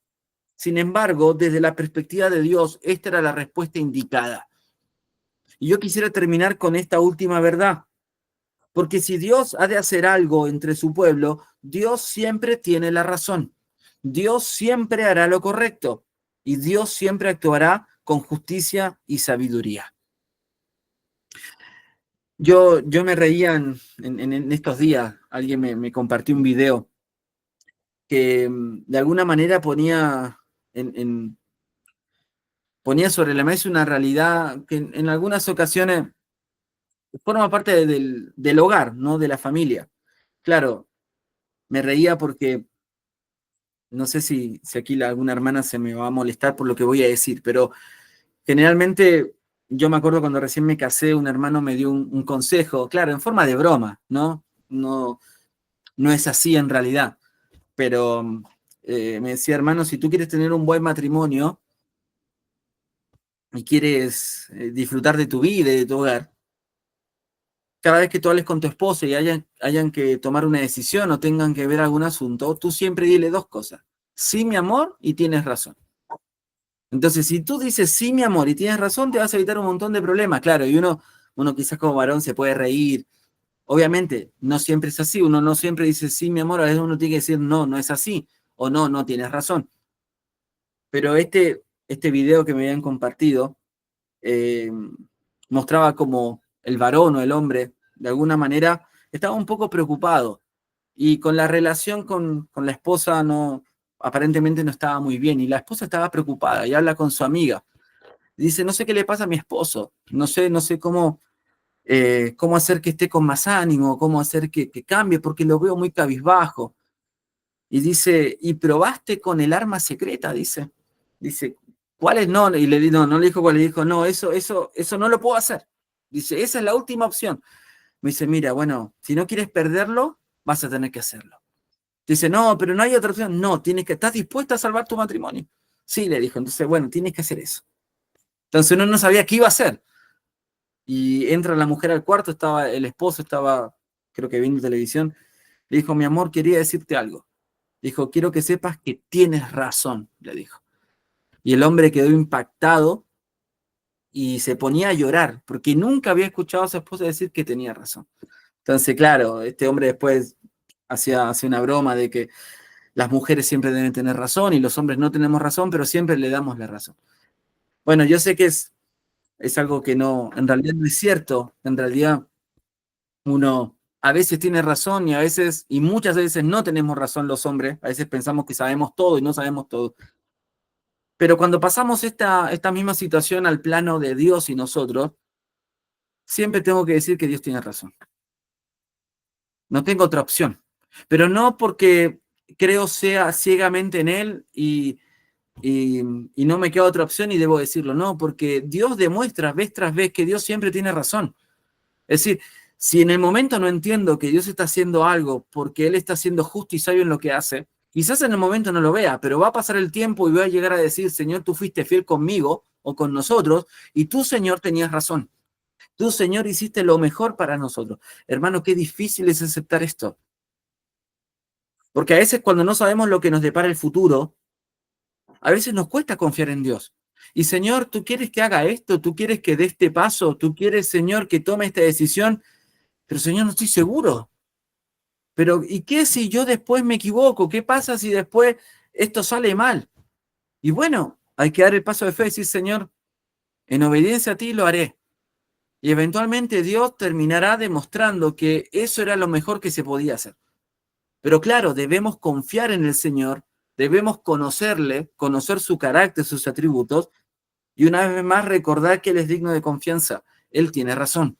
Sin embargo, desde la perspectiva de Dios, esta era la respuesta indicada. Y yo quisiera terminar con esta última verdad, porque si Dios ha de hacer algo entre su pueblo, Dios siempre tiene la razón. Dios siempre hará lo correcto y Dios siempre actuará con justicia y sabiduría. Yo me reía en estos días, alguien me compartió un video que de alguna manera ponía sobre la mesa una realidad que en algunas ocasiones forma parte del hogar, ¿no? De la familia. Claro, me reía porque no sé si aquí alguna hermana se me va a molestar por lo que voy a decir, pero generalmente yo me acuerdo cuando recién me casé, un hermano me dio un consejo, claro, en forma de broma, ¿no? No es así en realidad, pero me decía, hermano, si tú quieres tener un buen matrimonio y quieres disfrutar de tu vida y de tu hogar, cada vez que tú hables con tu esposa y hayan que tomar una decisión o tengan que ver algún asunto, tú siempre dile dos cosas. Sí, mi amor, y tienes razón. Entonces, si tú dices sí, mi amor, y tienes razón, te vas a evitar un montón de problemas. Claro, y uno quizás como varón se puede reír. Obviamente, no siempre es así. Uno no siempre dice sí, mi amor, a veces uno tiene que decir no, no es así. O no, no tienes razón. Pero este video que me habían compartido mostraba como el varón o el hombre, de alguna manera, estaba un poco preocupado. Y con la relación con la esposa aparentemente no estaba muy bien. Y la esposa estaba preocupada y habla con su amiga. Dice, no sé qué le pasa a mi esposo. No sé cómo hacer que esté con más ánimo, cómo hacer que cambie, porque lo veo muy cabizbajo. Y dice, ¿y probaste con el arma secreta? Dice, ¿cuál es? No, y le dijo, no le dijo cuál, le dijo, no, eso no lo puedo hacer. Dice, esa es la última opción. Me dice, mira, bueno, si no quieres perderlo, vas a tener que hacerlo. Dice, no, pero no hay otra opción. No, ¿estás dispuesta a salvar tu matrimonio? Sí, le dijo. Entonces, bueno, tienes que hacer eso. Entonces uno no sabía qué iba a hacer. Y entra la mujer al cuarto, el esposo estaba, creo que viendo televisión. Le dijo, mi amor, quería decirte algo. Dijo, quiero que sepas que tienes razón, le dijo. Y el hombre quedó impactado y se ponía a llorar, porque nunca había escuchado a su esposa decir que tenía razón. Entonces, claro, este hombre después hacía una broma de que las mujeres siempre deben tener razón y los hombres no tenemos razón, pero siempre le damos la razón. Bueno, yo sé que es algo que no, en realidad no es cierto. En realidad uno a veces tiene razón y a veces, y muchas veces no tenemos razón los hombres. A veces pensamos que sabemos todo y no sabemos todo. Pero cuando pasamos esta misma situación al plano de Dios y nosotros, siempre tengo que decir que Dios tiene razón. No tengo otra opción. Pero no porque creo sea ciegamente en Él y no me queda otra opción y debo decirlo. No, porque Dios demuestra vez tras vez que Dios siempre tiene razón. Es decir, si en el momento no entiendo que Dios está haciendo algo porque Él está siendo justo y sabio en lo que hace, quizás en el momento no lo vea, pero va a pasar el tiempo y voy a llegar a decir, Señor, tú fuiste fiel conmigo o con nosotros y tú, Señor, tenías razón. Tú, Señor, hiciste lo mejor para nosotros. Hermano, qué difícil es aceptar esto. Porque a veces cuando no sabemos lo que nos depara el futuro, a veces nos cuesta confiar en Dios. Y Señor, tú quieres que haga esto, tú quieres que dé este paso, tú quieres, Señor, que tome esta decisión, pero Señor, no estoy seguro. Pero ¿y qué si yo después me equivoco? ¿Qué pasa si después esto sale mal? Y bueno, hay que dar el paso de fe y decir, Señor, en obediencia a ti lo haré. Y eventualmente Dios terminará demostrando que eso era lo mejor que se podía hacer. Pero claro, debemos confiar en el Señor, debemos conocerle, conocer su carácter, sus atributos, y una vez más recordar que Él es digno de confianza. Él tiene razón.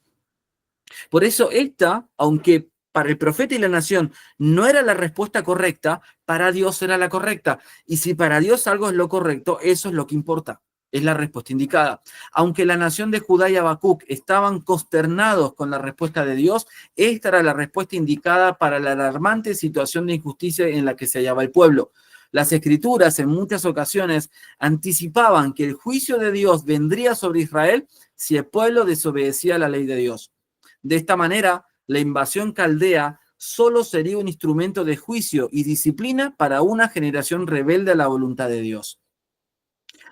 Por eso esta, aunque para el profeta y la nación no era la respuesta correcta, para Dios era la correcta. Y si para Dios algo es lo correcto, eso es lo que importa. Es la respuesta indicada. Aunque la nación de Judá y Habacuc estaban consternados con la respuesta de Dios, esta era la respuesta indicada para la alarmante situación de injusticia en la que se hallaba el pueblo. Las escrituras en muchas ocasiones anticipaban que el juicio de Dios vendría sobre Israel si el pueblo desobedecía la ley de Dios. De esta manera, la invasión caldea solo sería un instrumento de juicio y disciplina para una generación rebelde a la voluntad de Dios.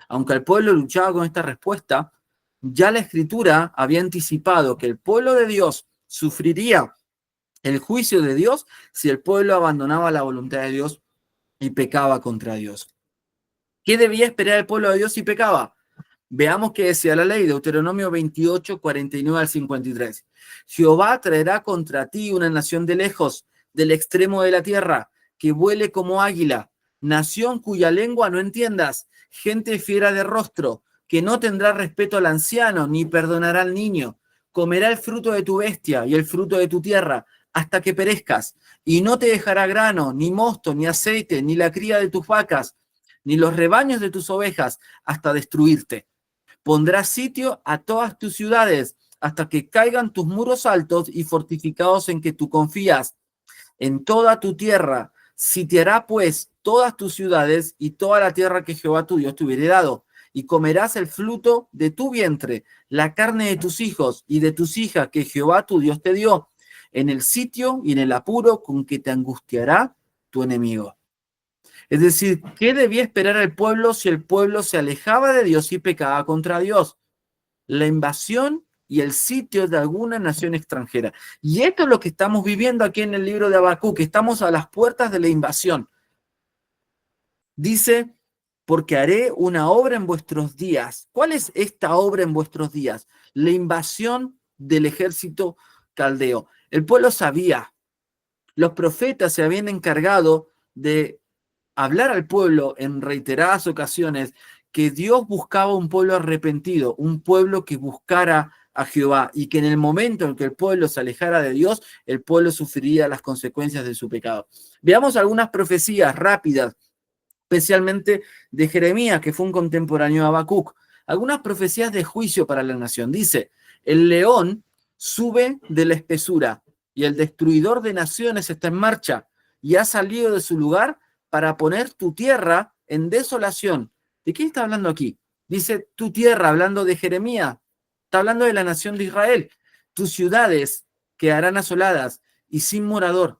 Aunque el pueblo luchaba con esta respuesta, ya la Escritura había anticipado que el pueblo de Dios sufriría el juicio de Dios si el pueblo abandonaba la voluntad de Dios y pecaba contra Dios. ¿Qué debía esperar el pueblo de Dios si pecaba? Veamos qué decía la ley, Deuteronomio 28, 49 al 53. Jehová traerá contra ti una nación de lejos, del extremo de la tierra, que vuele como águila, nación cuya lengua no entiendas, gente fiera de rostro, que no tendrá respeto al anciano, ni perdonará al niño, comerá el fruto de tu bestia y el fruto de tu tierra, hasta que perezcas, y no te dejará grano, ni mosto, ni aceite, ni la cría de tus vacas, ni los rebaños de tus ovejas, hasta destruirte. Pondrás sitio a todas tus ciudades hasta que caigan tus muros altos y fortificados en que tú confías. En toda tu tierra sitiará pues todas tus ciudades y toda la tierra que Jehová tu Dios te hubiere dado. Y comerás el fruto de tu vientre, la carne de tus hijos y de tus hijas que Jehová tu Dios te dio, en el sitio y en el apuro con que te angustiará tu enemigo. Es decir, ¿qué debía esperar el pueblo si el pueblo se alejaba de Dios y pecaba contra Dios? La invasión y el sitio de alguna nación extranjera. Y esto es lo que estamos viviendo aquí en el libro de Habacuc, que estamos a las puertas de la invasión. Dice, porque haré una obra en vuestros días. ¿Cuál es esta obra en vuestros días? La invasión del ejército caldeo. El pueblo sabía, los profetas se habían encargado de hablar al pueblo en reiteradas ocasiones que Dios buscaba un pueblo arrepentido, un pueblo que buscara a Jehová y que en el momento en que el pueblo se alejara de Dios, el pueblo sufriría las consecuencias de su pecado. Veamos algunas profecías rápidas, especialmente de Jeremías, que fue un contemporáneo de Habacuc. Algunas profecías de juicio para la nación. Dice, el león sube de la espesura y el destruidor de naciones está en marcha y ha salido de su lugar para poner tu tierra en desolación. ¿De quién está hablando aquí? Dice tu tierra, hablando de Jeremías. Está hablando de la nación de Israel. Tus ciudades quedarán asoladas y sin morador.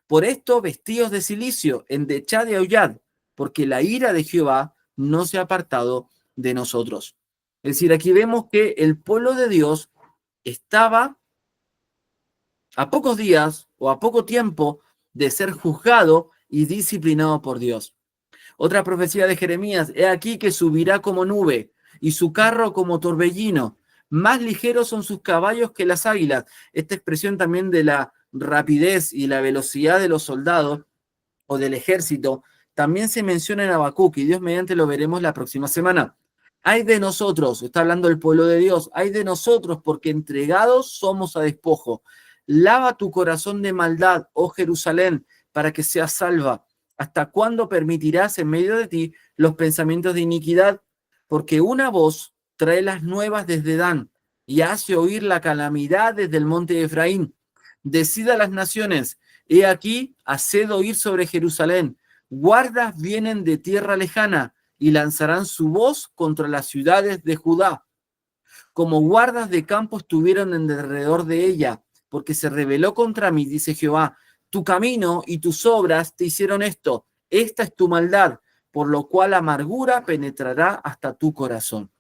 Por esto, vestidos de cilicio, endechad y aullad, porque la ira de Jehová no se ha apartado de nosotros. Es decir, aquí vemos que el pueblo de Dios estaba a pocos días o a poco tiempo de ser juzgado y disciplinado por Dios. Otra profecía de Jeremías: he aquí que subirá como nube y su carro como torbellino. Más ligeros son sus caballos que las águilas. Esta expresión también de la rapidez y la velocidad de los soldados o del ejército también se menciona en Habacuc, y Dios mediante lo veremos la próxima semana. Ay de nosotros, está hablando el pueblo de Dios, ay de nosotros, porque entregados somos a despojo. Lava tu corazón de maldad, oh Jerusalén, para que seas salva. ¿Hasta cuándo permitirás en medio de ti los pensamientos de iniquidad? Porque una voz trae las nuevas desde Dan y hace oír la calamidad desde el monte de Efraín. Decida las naciones, he aquí, haced oír sobre Jerusalén. Guardas vienen de tierra lejana y lanzarán su voz contra las ciudades de Judá. Como guardas de campo estuvieron en derredor de ella, porque se rebeló contra mí, dice Jehová. Tu camino y tus obras te hicieron esto. Esta es tu maldad, por lo cual amargura penetrará hasta tu corazón.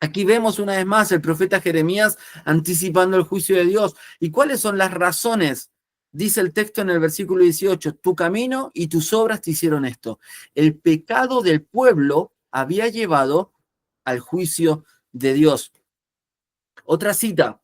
Aquí vemos una vez más el profeta Jeremías anticipando el juicio de Dios. ¿Y cuáles son las razones? Dice el texto en el versículo 18, tu camino y tus obras te hicieron esto. El pecado del pueblo había llevado al juicio de Dios. Otra cita: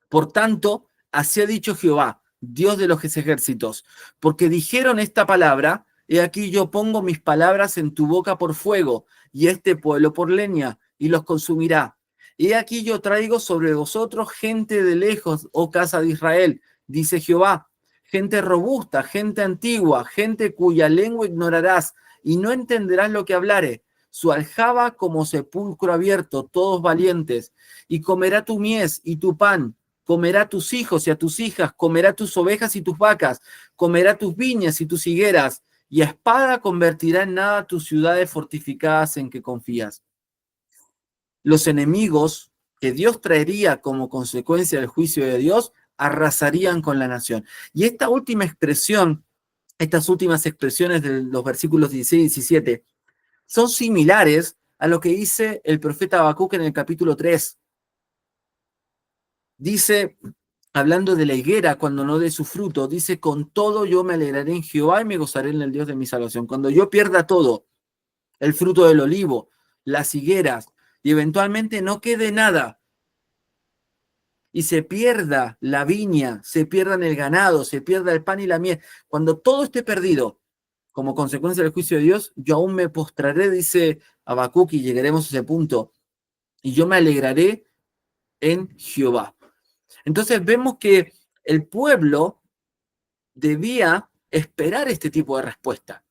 por tanto, así ha dicho Jehová, Dios de los ejércitos, porque dijeron esta palabra, he aquí yo pongo mis palabras en tu boca por fuego, y este pueblo por leña, y los consumirá. He aquí yo traigo sobre vosotros gente de lejos, oh casa de Israel, dice Jehová, gente robusta, gente antigua, gente cuya lengua ignorarás, y no entenderás lo que hablare. Su aljaba como sepulcro abierto, todos valientes, y comerá tu mies y tu pan, comerá a tus hijos y a tus hijas, comerá tus ovejas y tus vacas, comerá tus viñas y tus higueras, y a espada convertirá en nada tus ciudades fortificadas en que confías. Los enemigos que Dios traería como consecuencia del juicio de Dios arrasarían con la nación. Y esta última expresión, estas últimas expresiones de los versículos 16 y 17, son similares a lo que dice el profeta Habacuc en el capítulo 3. Dice, hablando de la higuera, cuando no dé su fruto, dice, con todo yo me alegraré en Jehová y me gozaré en el Dios de mi salvación. Cuando yo pierda todo, el fruto del olivo, las higueras, y eventualmente no quede nada, y se pierda la viña, se pierdan el ganado, se pierda el pan y la miel, cuando todo esté perdido, como consecuencia del juicio de Dios, yo aún me postraré, dice Habacuc, y llegaremos a ese punto, y yo me alegraré en Jehová. Entonces vemos que el pueblo debía esperar este tipo de respuesta.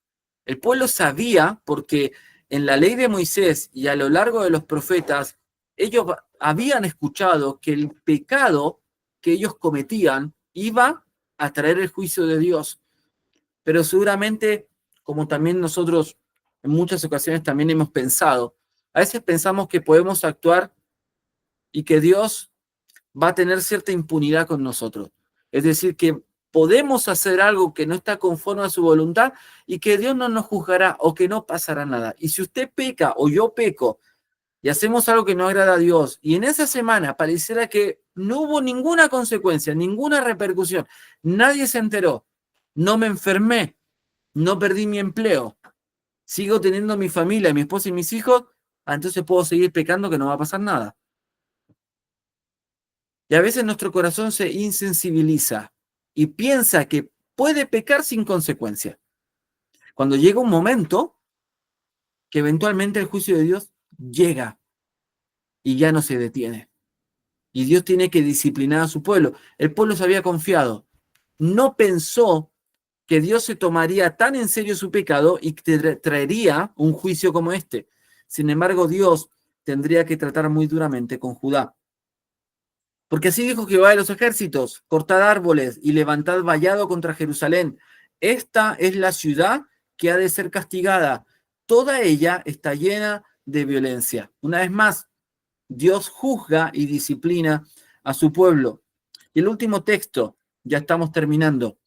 El pueblo sabía, porque en la ley de Moisés y a lo largo de los profetas, ellos habían escuchado que el pecado que ellos cometían iba a traer el juicio de Dios. Pero seguramente, como también nosotros en muchas ocasiones también hemos pensado, a veces pensamos que podemos actuar y que Dios va a tener cierta impunidad con nosotros. Es decir, que podemos hacer algo que no está conforme a su voluntad y que Dios no nos juzgará o que no pasará nada. Y si usted peca o yo peco y hacemos algo que no agrada a Dios y en esa semana pareciera que no hubo ninguna consecuencia, ninguna repercusión, nadie se enteró, no me enfermé, no perdí mi empleo, sigo teniendo mi familia, mi esposa y mis hijos, entonces puedo seguir pecando que no va a pasar nada. Y a veces nuestro corazón se insensibiliza y piensa que puede pecar sin consecuencia. Cuando llega un momento que eventualmente el juicio de Dios llega y ya no se detiene. Y Dios tiene que disciplinar a su pueblo. El pueblo se había confiado. No pensó que Dios se tomaría tan en serio su pecado y traería un juicio como este. Sin embargo, Dios tendría que tratar muy duramente con Judá. Porque así dijo Jehová de los ejércitos: cortad árboles y levantad vallado contra Jerusalén. esta es la ciudad que ha de ser castigada. Toda ella está llena de violencia. Una vez más, Dios juzga y disciplina a su pueblo. Y el último texto, ya estamos terminando.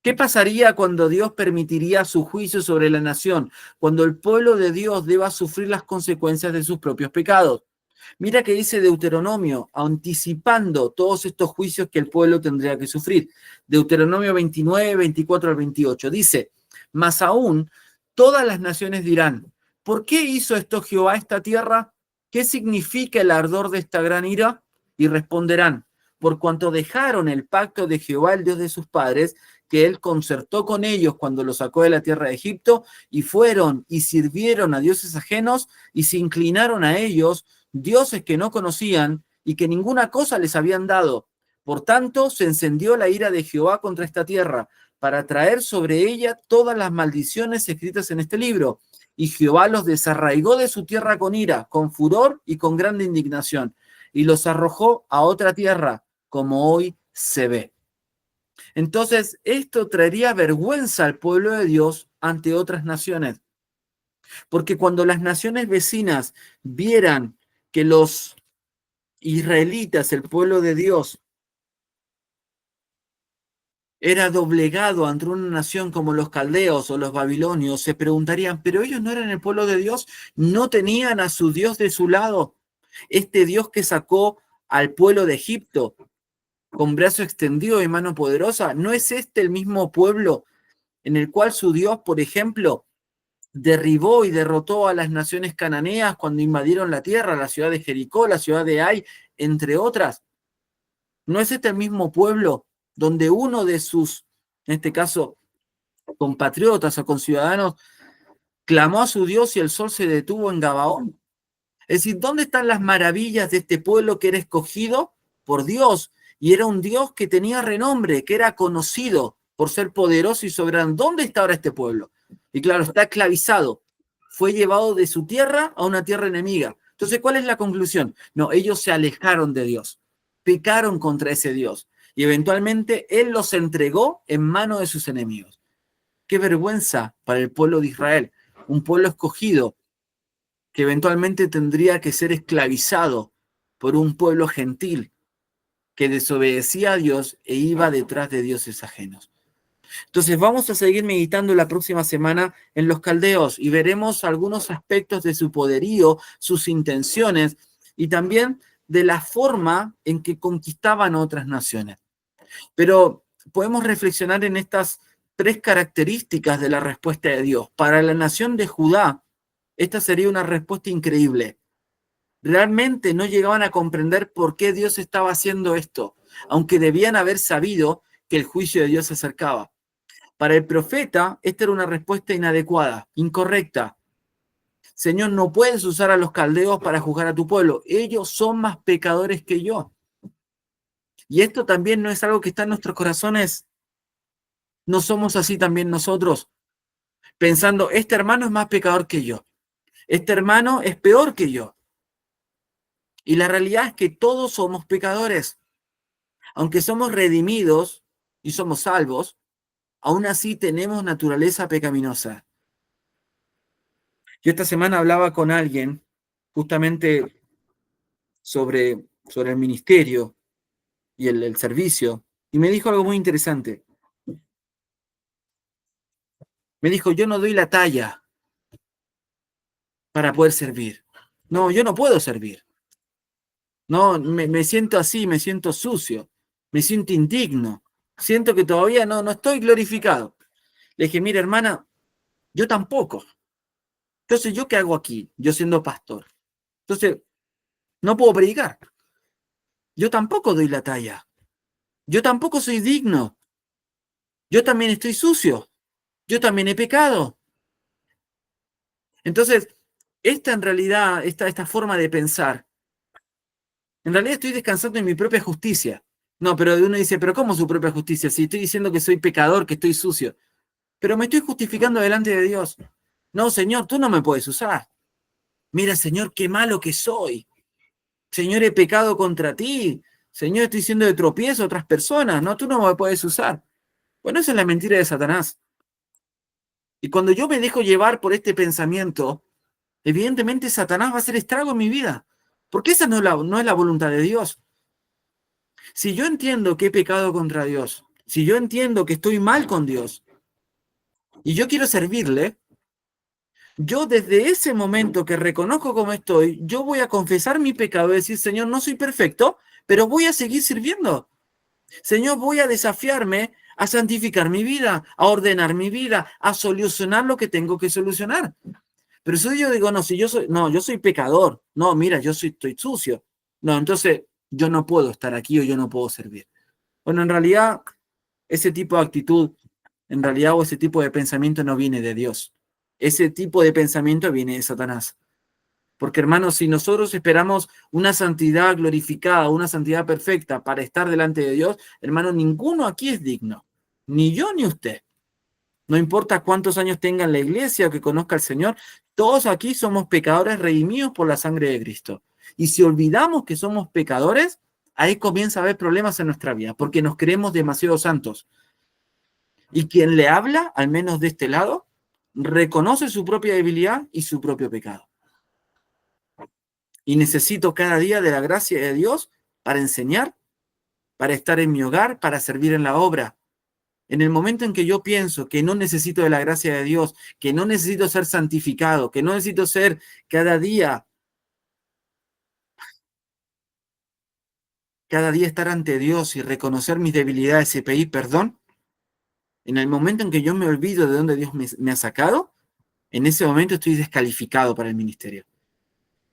¿Qué pasaría cuando Dios permitiría su juicio sobre la nación? Cuando el pueblo de Dios deba sufrir las consecuencias de sus propios pecados. Mira que dice Deuteronomio, anticipando todos estos juicios que el pueblo tendría que sufrir. Deuteronomio 29, 24 al 28. Dice, mas aún todas las naciones dirán, ¿por qué hizo esto Jehová esta tierra? ¿Qué significa el ardor de esta gran ira? Y responderán, por cuanto dejaron el pacto de Jehová, el Dios de sus padres, que él concertó con ellos cuando los sacó de la tierra de Egipto, y fueron y sirvieron a dioses ajenos y se inclinaron a ellos, dioses que no conocían y que ninguna cosa les habían dado. Por tanto, se encendió la ira de Jehová contra esta tierra, para traer sobre ella todas las maldiciones escritas en este libro. Y Jehová los desarraigó de su tierra con ira, con furor y con grande indignación, y los arrojó a otra tierra, como hoy se ve. Entonces, esto traería vergüenza al pueblo de Dios ante otras naciones. Porque cuando las naciones vecinas vieran que los israelitas, el pueblo de Dios, era doblegado ante una nación como los caldeos o los babilonios, se preguntarían, ¿pero ellos no eran el pueblo de Dios? ¿No tenían a su Dios de su lado? Este Dios que sacó al pueblo de Egipto con brazo extendido y mano poderosa, ¿no es este el mismo pueblo en el cual su Dios, por ejemplo, derribó y derrotó a las naciones cananeas cuando invadieron la tierra, la ciudad de Jericó, la ciudad de Ai, entre otras? ¿No es este el mismo pueblo donde uno de sus, en este caso, compatriotas o conciudadanos, clamó a su Dios y el sol se detuvo en Gabaón? Es decir, ¿dónde están las maravillas de este pueblo que era escogido por Dios? Y era un Dios que tenía renombre, que era conocido por ser poderoso y soberano. ¿Dónde está ahora este pueblo? Y claro, está esclavizado. Fue llevado de su tierra a una tierra enemiga. Entonces, ¿cuál es la conclusión? No, ellos se alejaron de Dios, pecaron contra ese Dios y eventualmente Él los entregó en manos de sus enemigos. Qué vergüenza para el pueblo de Israel, un pueblo escogido que eventualmente tendría que ser esclavizado por un pueblo gentil que desobedecía a Dios e iba detrás de dioses ajenos. Entonces vamos a seguir meditando la próxima semana en los caldeos y veremos algunos aspectos de su poderío, sus intenciones y también de la forma en que conquistaban otras naciones. Pero podemos reflexionar en estas tres características de la respuesta de Dios. Para la nación de Judá, esta sería una respuesta increíble. Realmente no llegaban a comprender por qué Dios estaba haciendo esto, aunque debían haber sabido que el juicio de Dios se acercaba. Para el profeta, esta era una respuesta inadecuada, incorrecta. Señor, no puedes usar a los caldeos para juzgar a tu pueblo. Ellos son más pecadores que yo. Y esto también no es algo que está en nuestros corazones. No somos así también nosotros, pensando, este hermano es más pecador que yo. Este hermano es peor que yo. Y la realidad es que todos somos pecadores. Aunque somos redimidos y somos salvos, aún así tenemos naturaleza pecaminosa. Yo esta semana hablaba con alguien justamente sobre el ministerio y el servicio, y me dijo algo muy interesante. Me dijo, yo no doy la talla para poder servir. No, yo no puedo servir. No, me siento así, me siento sucio, me siento indigno, siento que todavía no estoy glorificado. Le dije, mira, hermana, yo tampoco. Entonces, ¿yo qué hago aquí? Yo siendo pastor. Entonces, no puedo predicar. Yo tampoco doy la talla. Yo tampoco soy digno. Yo también estoy sucio. Yo también he pecado. Entonces, esta en realidad, esta forma de pensar, en realidad estoy descansando en mi propia justicia. No, pero uno dice, pero ¿cómo su propia justicia? Si estoy diciendo que soy pecador, que estoy sucio. Pero me estoy justificando delante de Dios. No, Señor, tú no me puedes usar. Mira, Señor, qué malo que soy. Señor, he pecado contra ti. Señor, estoy siendo de tropiezo a otras personas. No, tú no me puedes usar. Bueno, esa es la mentira de Satanás. Y cuando yo me dejo llevar por este pensamiento, evidentemente Satanás va a hacer estrago en mi vida, porque esa no es la voluntad de Dios. Si yo entiendo que he pecado contra Dios, si yo entiendo que estoy mal con Dios y yo quiero servirle, yo desde ese momento que reconozco cómo estoy, yo voy a confesar mi pecado y decir, Señor, no soy perfecto, pero voy a seguir sirviendo. Señor, voy a desafiarme a santificar mi vida, a ordenar mi vida, a solucionar lo que tengo que solucionar. Pero si yo digo, no, si yo soy, no, yo soy pecador, no, mira, estoy sucio. No, entonces yo no puedo estar aquí o yo no puedo servir. Bueno, en realidad, ese tipo de actitud, en realidad, o ese tipo de pensamiento no viene de Dios. Ese tipo de pensamiento viene de Satanás. Porque, hermanos, si nosotros esperamos una santidad glorificada, una santidad perfecta para estar delante de Dios, hermano, ninguno aquí es digno. Ni yo ni usted. No importa cuántos años tenga en la iglesia o que conozca al Señor, todos aquí somos pecadores redimidos por la sangre de Cristo. Y si olvidamos que somos pecadores, ahí comienza a haber problemas en nuestra vida, porque nos creemos demasiado santos. Y quien le habla, al menos de este lado, reconoce su propia debilidad y su propio pecado. Y necesito cada día de la gracia de Dios para enseñar, para estar en mi hogar, para servir en la obra. En el momento en que yo pienso que no necesito de la gracia de Dios, que no necesito ser santificado, que no necesito ser cada día estar ante Dios y reconocer mis debilidades y pedir perdón, en el momento en que yo me olvido de dónde Dios me ha sacado, en ese momento estoy descalificado para el ministerio,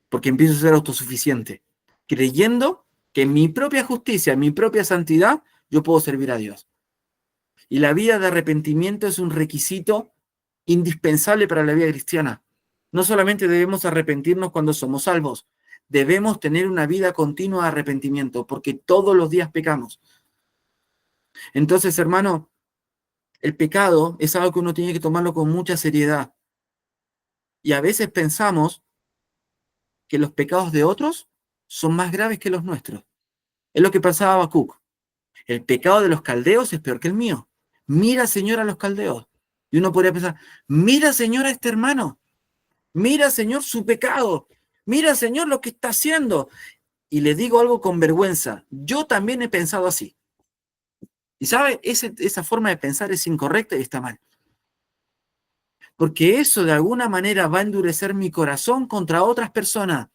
porque empiezo a ser autosuficiente, creyendo que en mi propia justicia, en mi propia santidad, yo puedo servir a Dios. Y la vida de arrepentimiento es un requisito indispensable para la vida cristiana. No solamente debemos arrepentirnos cuando somos salvos, debemos tener una vida continua de arrepentimiento, porque todos los días pecamos. Entonces, hermano, el pecado es algo que uno tiene que tomarlo con mucha seriedad. Y a veces pensamos que los pecados de otros son más graves que los nuestros. Es lo que pensaba Habacuc. El pecado de los caldeos es peor que el mío. Mira, Señor, a los caldeos. Y uno podría pensar, mira, Señor, a este hermano. Mira, Señor, su pecado. Mira, Señor, lo que está haciendo. Y le digo algo con vergüenza. Yo también he pensado así. Y sabe, esa forma de pensar es incorrecta y está mal. Porque eso de alguna manera va a endurecer mi corazón contra otras personas.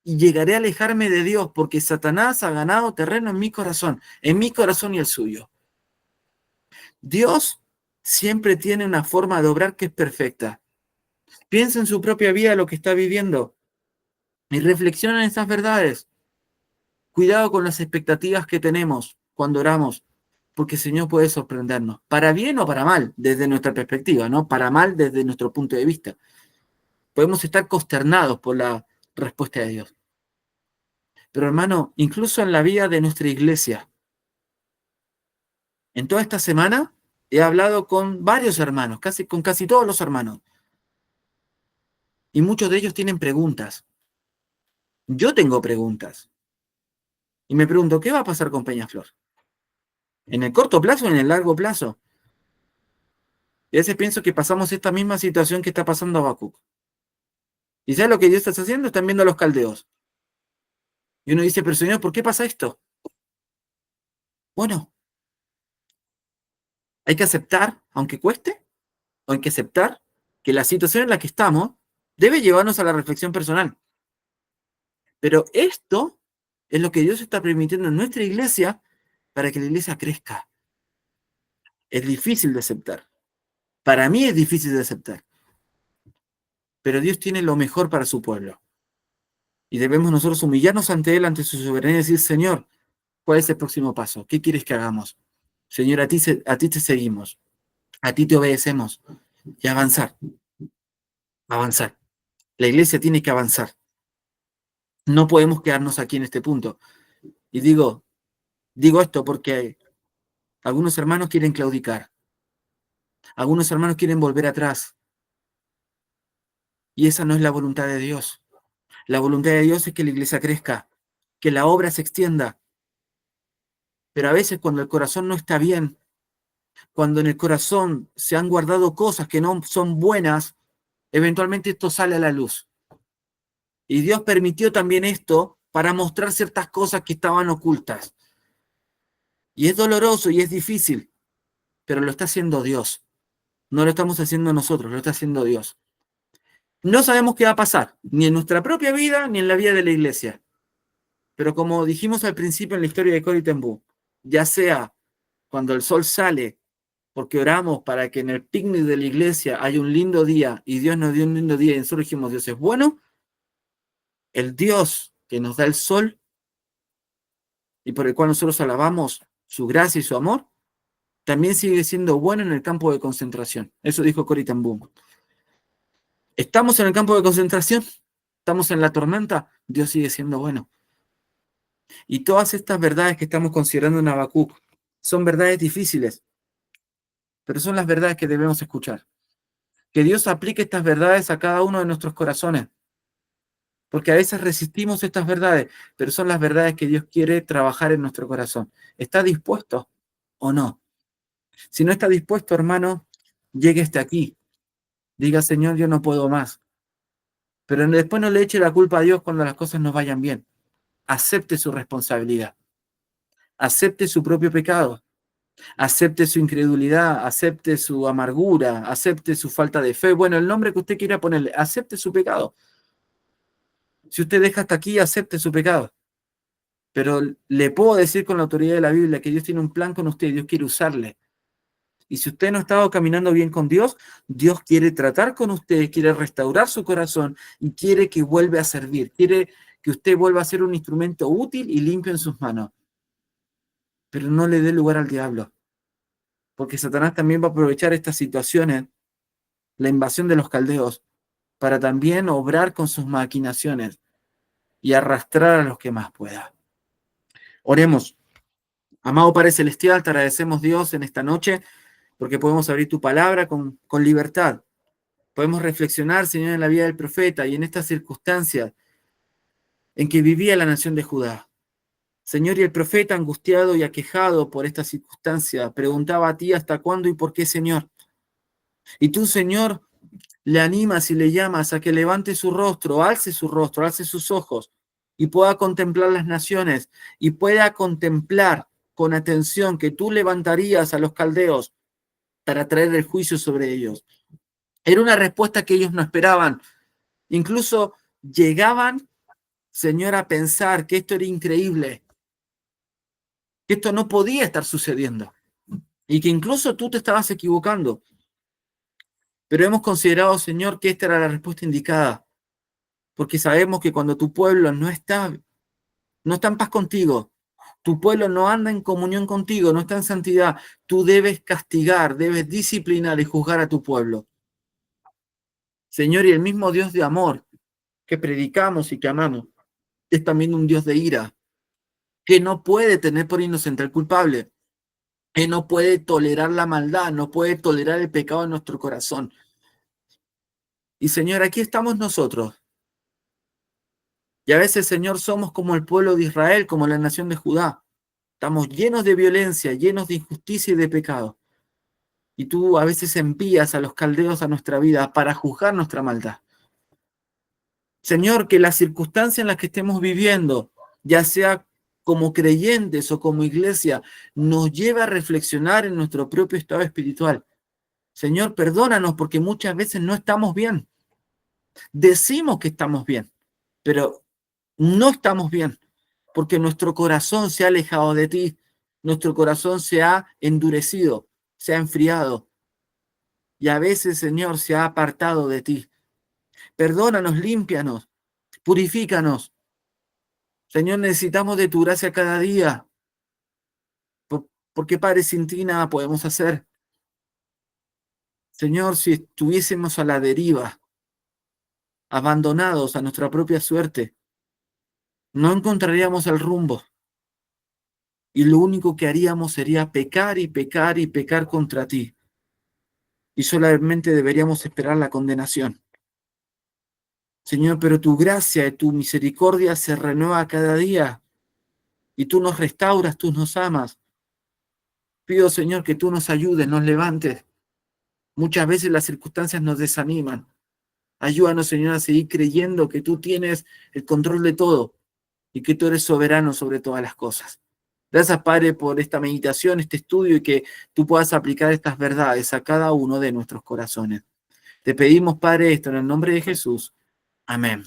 Y llegaré a alejarme de Dios porque Satanás ha ganado terreno en mi corazón y el suyo. Dios siempre tiene una forma de obrar que es perfecta. Piensa en su propia vida, lo que está viviendo, y reflexiona en esas verdades. Cuidado con las expectativas que tenemos cuando oramos, porque el Señor puede sorprendernos, para bien o para mal, desde nuestra perspectiva, ¿no? Para mal desde nuestro punto de vista. Podemos estar consternados por la respuesta de Dios. Pero hermano, incluso en la vida de nuestra iglesia, en toda esta semana he hablado con varios hermanos, con casi todos los hermanos, y muchos de ellos tienen preguntas. Yo tengo preguntas. Y me pregunto, ¿qué va a pasar con Peñaflor? ¿En el corto plazo o en el largo plazo? Y a veces pienso que pasamos esta misma situación que está pasando a Habacuc. ¿Y sabes lo que Dios está haciendo? Están viendo a los caldeos. Y uno dice, pero Señor, ¿por qué pasa esto? Bueno, hay que aceptar, aunque cueste, o hay que aceptar que la situación en la que estamos debe llevarnos a la reflexión personal. Pero esto es lo que Dios está permitiendo en nuestra iglesia para que la iglesia crezca. Es difícil de aceptar. Para mí es difícil de aceptar. Pero Dios tiene lo mejor para su pueblo. Y debemos nosotros humillarnos ante Él, ante su soberanía y decir, Señor, ¿cuál es el próximo paso? ¿Qué quieres que hagamos? Señor, a ti te seguimos, a ti te obedecemos. Y avanzar, avanzar. La iglesia tiene que avanzar. No podemos quedarnos aquí en este punto. Y digo esto porque algunos hermanos quieren claudicar, algunos hermanos quieren volver atrás. Y esa no es la voluntad de Dios. La voluntad de Dios es que la iglesia crezca, que la obra se extienda. Pero a veces cuando el corazón no está bien, Cuando en el corazón se han guardado cosas que no son buenas, eventualmente esto sale a la luz. Y Dios permitió también esto para mostrar ciertas cosas que estaban ocultas. Y es doloroso y es difícil, pero lo está haciendo Dios. No lo estamos haciendo nosotros, lo está haciendo Dios. No sabemos qué va a pasar, ni en nuestra propia vida, ni en la vida de la iglesia. Pero como dijimos al principio en la historia de Corrie ten Boom, ya sea cuando el sol sale, porque oramos para que en el picnic de la iglesia haya un lindo día, y Dios nos dio un lindo día, y nosotros dijimos, Dios es bueno, el Dios que nos da el sol, y por el cual nosotros alabamos su gracia y su amor, también sigue siendo bueno en el campo de concentración. Eso dijo Corrie ten Boom. Estamos en el campo de concentración, estamos en la tormenta, Dios sigue siendo bueno. Y todas estas verdades que estamos considerando en Habacuc son verdades difíciles, pero son las verdades que debemos escuchar. Que Dios aplique estas verdades a cada uno de nuestros corazones, porque a veces resistimos estas verdades, pero son las verdades que Dios quiere trabajar en nuestro corazón. ¿Está dispuesto o no? Si no está dispuesto, hermano, llegue hasta aquí. Diga, Señor, yo no puedo más. Pero después no le eche la culpa a Dios cuando las cosas no vayan bien. Acepte su responsabilidad. Acepte su propio pecado. Acepte su incredulidad, acepte su amargura, acepte su falta de fe. Bueno, el nombre que usted quiera ponerle, acepte su pecado. Si usted deja hasta aquí, acepte su pecado. Pero le puedo decir con la autoridad de la Biblia que Dios tiene un plan con usted, Dios quiere usarle. Y si usted no ha estado caminando bien con Dios, Dios quiere tratar con usted, quiere restaurar su corazón y quiere que vuelva a servir. Quiere que usted vuelva a ser un instrumento útil y limpio en sus manos. Pero no le dé lugar al diablo, porque Satanás también va a aprovechar estas situaciones, la invasión de los caldeos, para también obrar con sus maquinaciones y arrastrar a los que más pueda. Oremos. Amado Padre Celestial, te agradecemos, Dios, en esta noche, porque podemos abrir tu palabra con libertad. Podemos reflexionar, Señor, en la vida del profeta y en estas circunstancias en que vivía la nación de Judá. Señor, y el profeta, angustiado y aquejado por esta circunstancia, preguntaba a ti hasta cuándo y por qué, Señor. Y tú, Señor, le animas y le llamas a que levante su rostro, alce sus ojos y pueda contemplar las naciones y pueda contemplar con atención que tú levantarías a los caldeos para traer el juicio sobre ellos. Era una respuesta que ellos no esperaban. Incluso llegaban, Señor, a pensar que esto era increíble, que esto no podía estar sucediendo y que incluso tú te estabas equivocando. Pero hemos considerado, Señor, que esta era la respuesta indicada, porque sabemos que cuando tu pueblo no está en paz contigo, tu pueblo no anda en comunión contigo, no está en santidad, tú debes castigar, debes disciplinar y juzgar a tu pueblo. Señor, y el mismo Dios de amor que predicamos y que amamos, es también un Dios de ira, que no puede tener por inocente al culpable, que no puede tolerar la maldad, no puede tolerar el pecado en nuestro corazón. Y Señor, aquí estamos nosotros. Y a veces, Señor, somos como el pueblo de Israel, como la nación de Judá. Estamos llenos de violencia, llenos de injusticia y de pecado. Y tú a veces envías a los caldeos a nuestra vida para juzgar nuestra maldad. Señor, que las circunstancias en las que estemos viviendo, ya sea como creyentes o como iglesia, nos lleve a reflexionar en nuestro propio estado espiritual. Señor, perdónanos porque muchas veces no estamos bien. Decimos que estamos bien, pero no estamos bien porque nuestro corazón se ha alejado de ti, nuestro corazón se ha endurecido, se ha enfriado y a veces, Señor, se ha apartado de ti. Perdónanos, límpianos, purifícanos. Señor, necesitamos de tu gracia cada día, porque, Padre, sin ti nada podemos hacer. Señor, si estuviésemos a la deriva, abandonados a nuestra propia suerte, no encontraríamos el rumbo. Y lo único que haríamos sería pecar y pecar y pecar contra ti. Y solamente deberíamos esperar la condenación. Señor, pero tu gracia y tu misericordia se renueva cada día. Y tú nos restauras, tú nos amas. Pido, Señor, que tú nos ayudes, nos levantes. Muchas veces las circunstancias nos desaniman. Ayúdanos, Señor, a seguir creyendo que tú tienes el control de todo y que tú eres soberano sobre todas las cosas. Gracias, Padre, por esta meditación, este estudio y que tú puedas aplicar estas verdades a cada uno de nuestros corazones. Te pedimos, Padre, esto en el nombre de Jesús. Amén.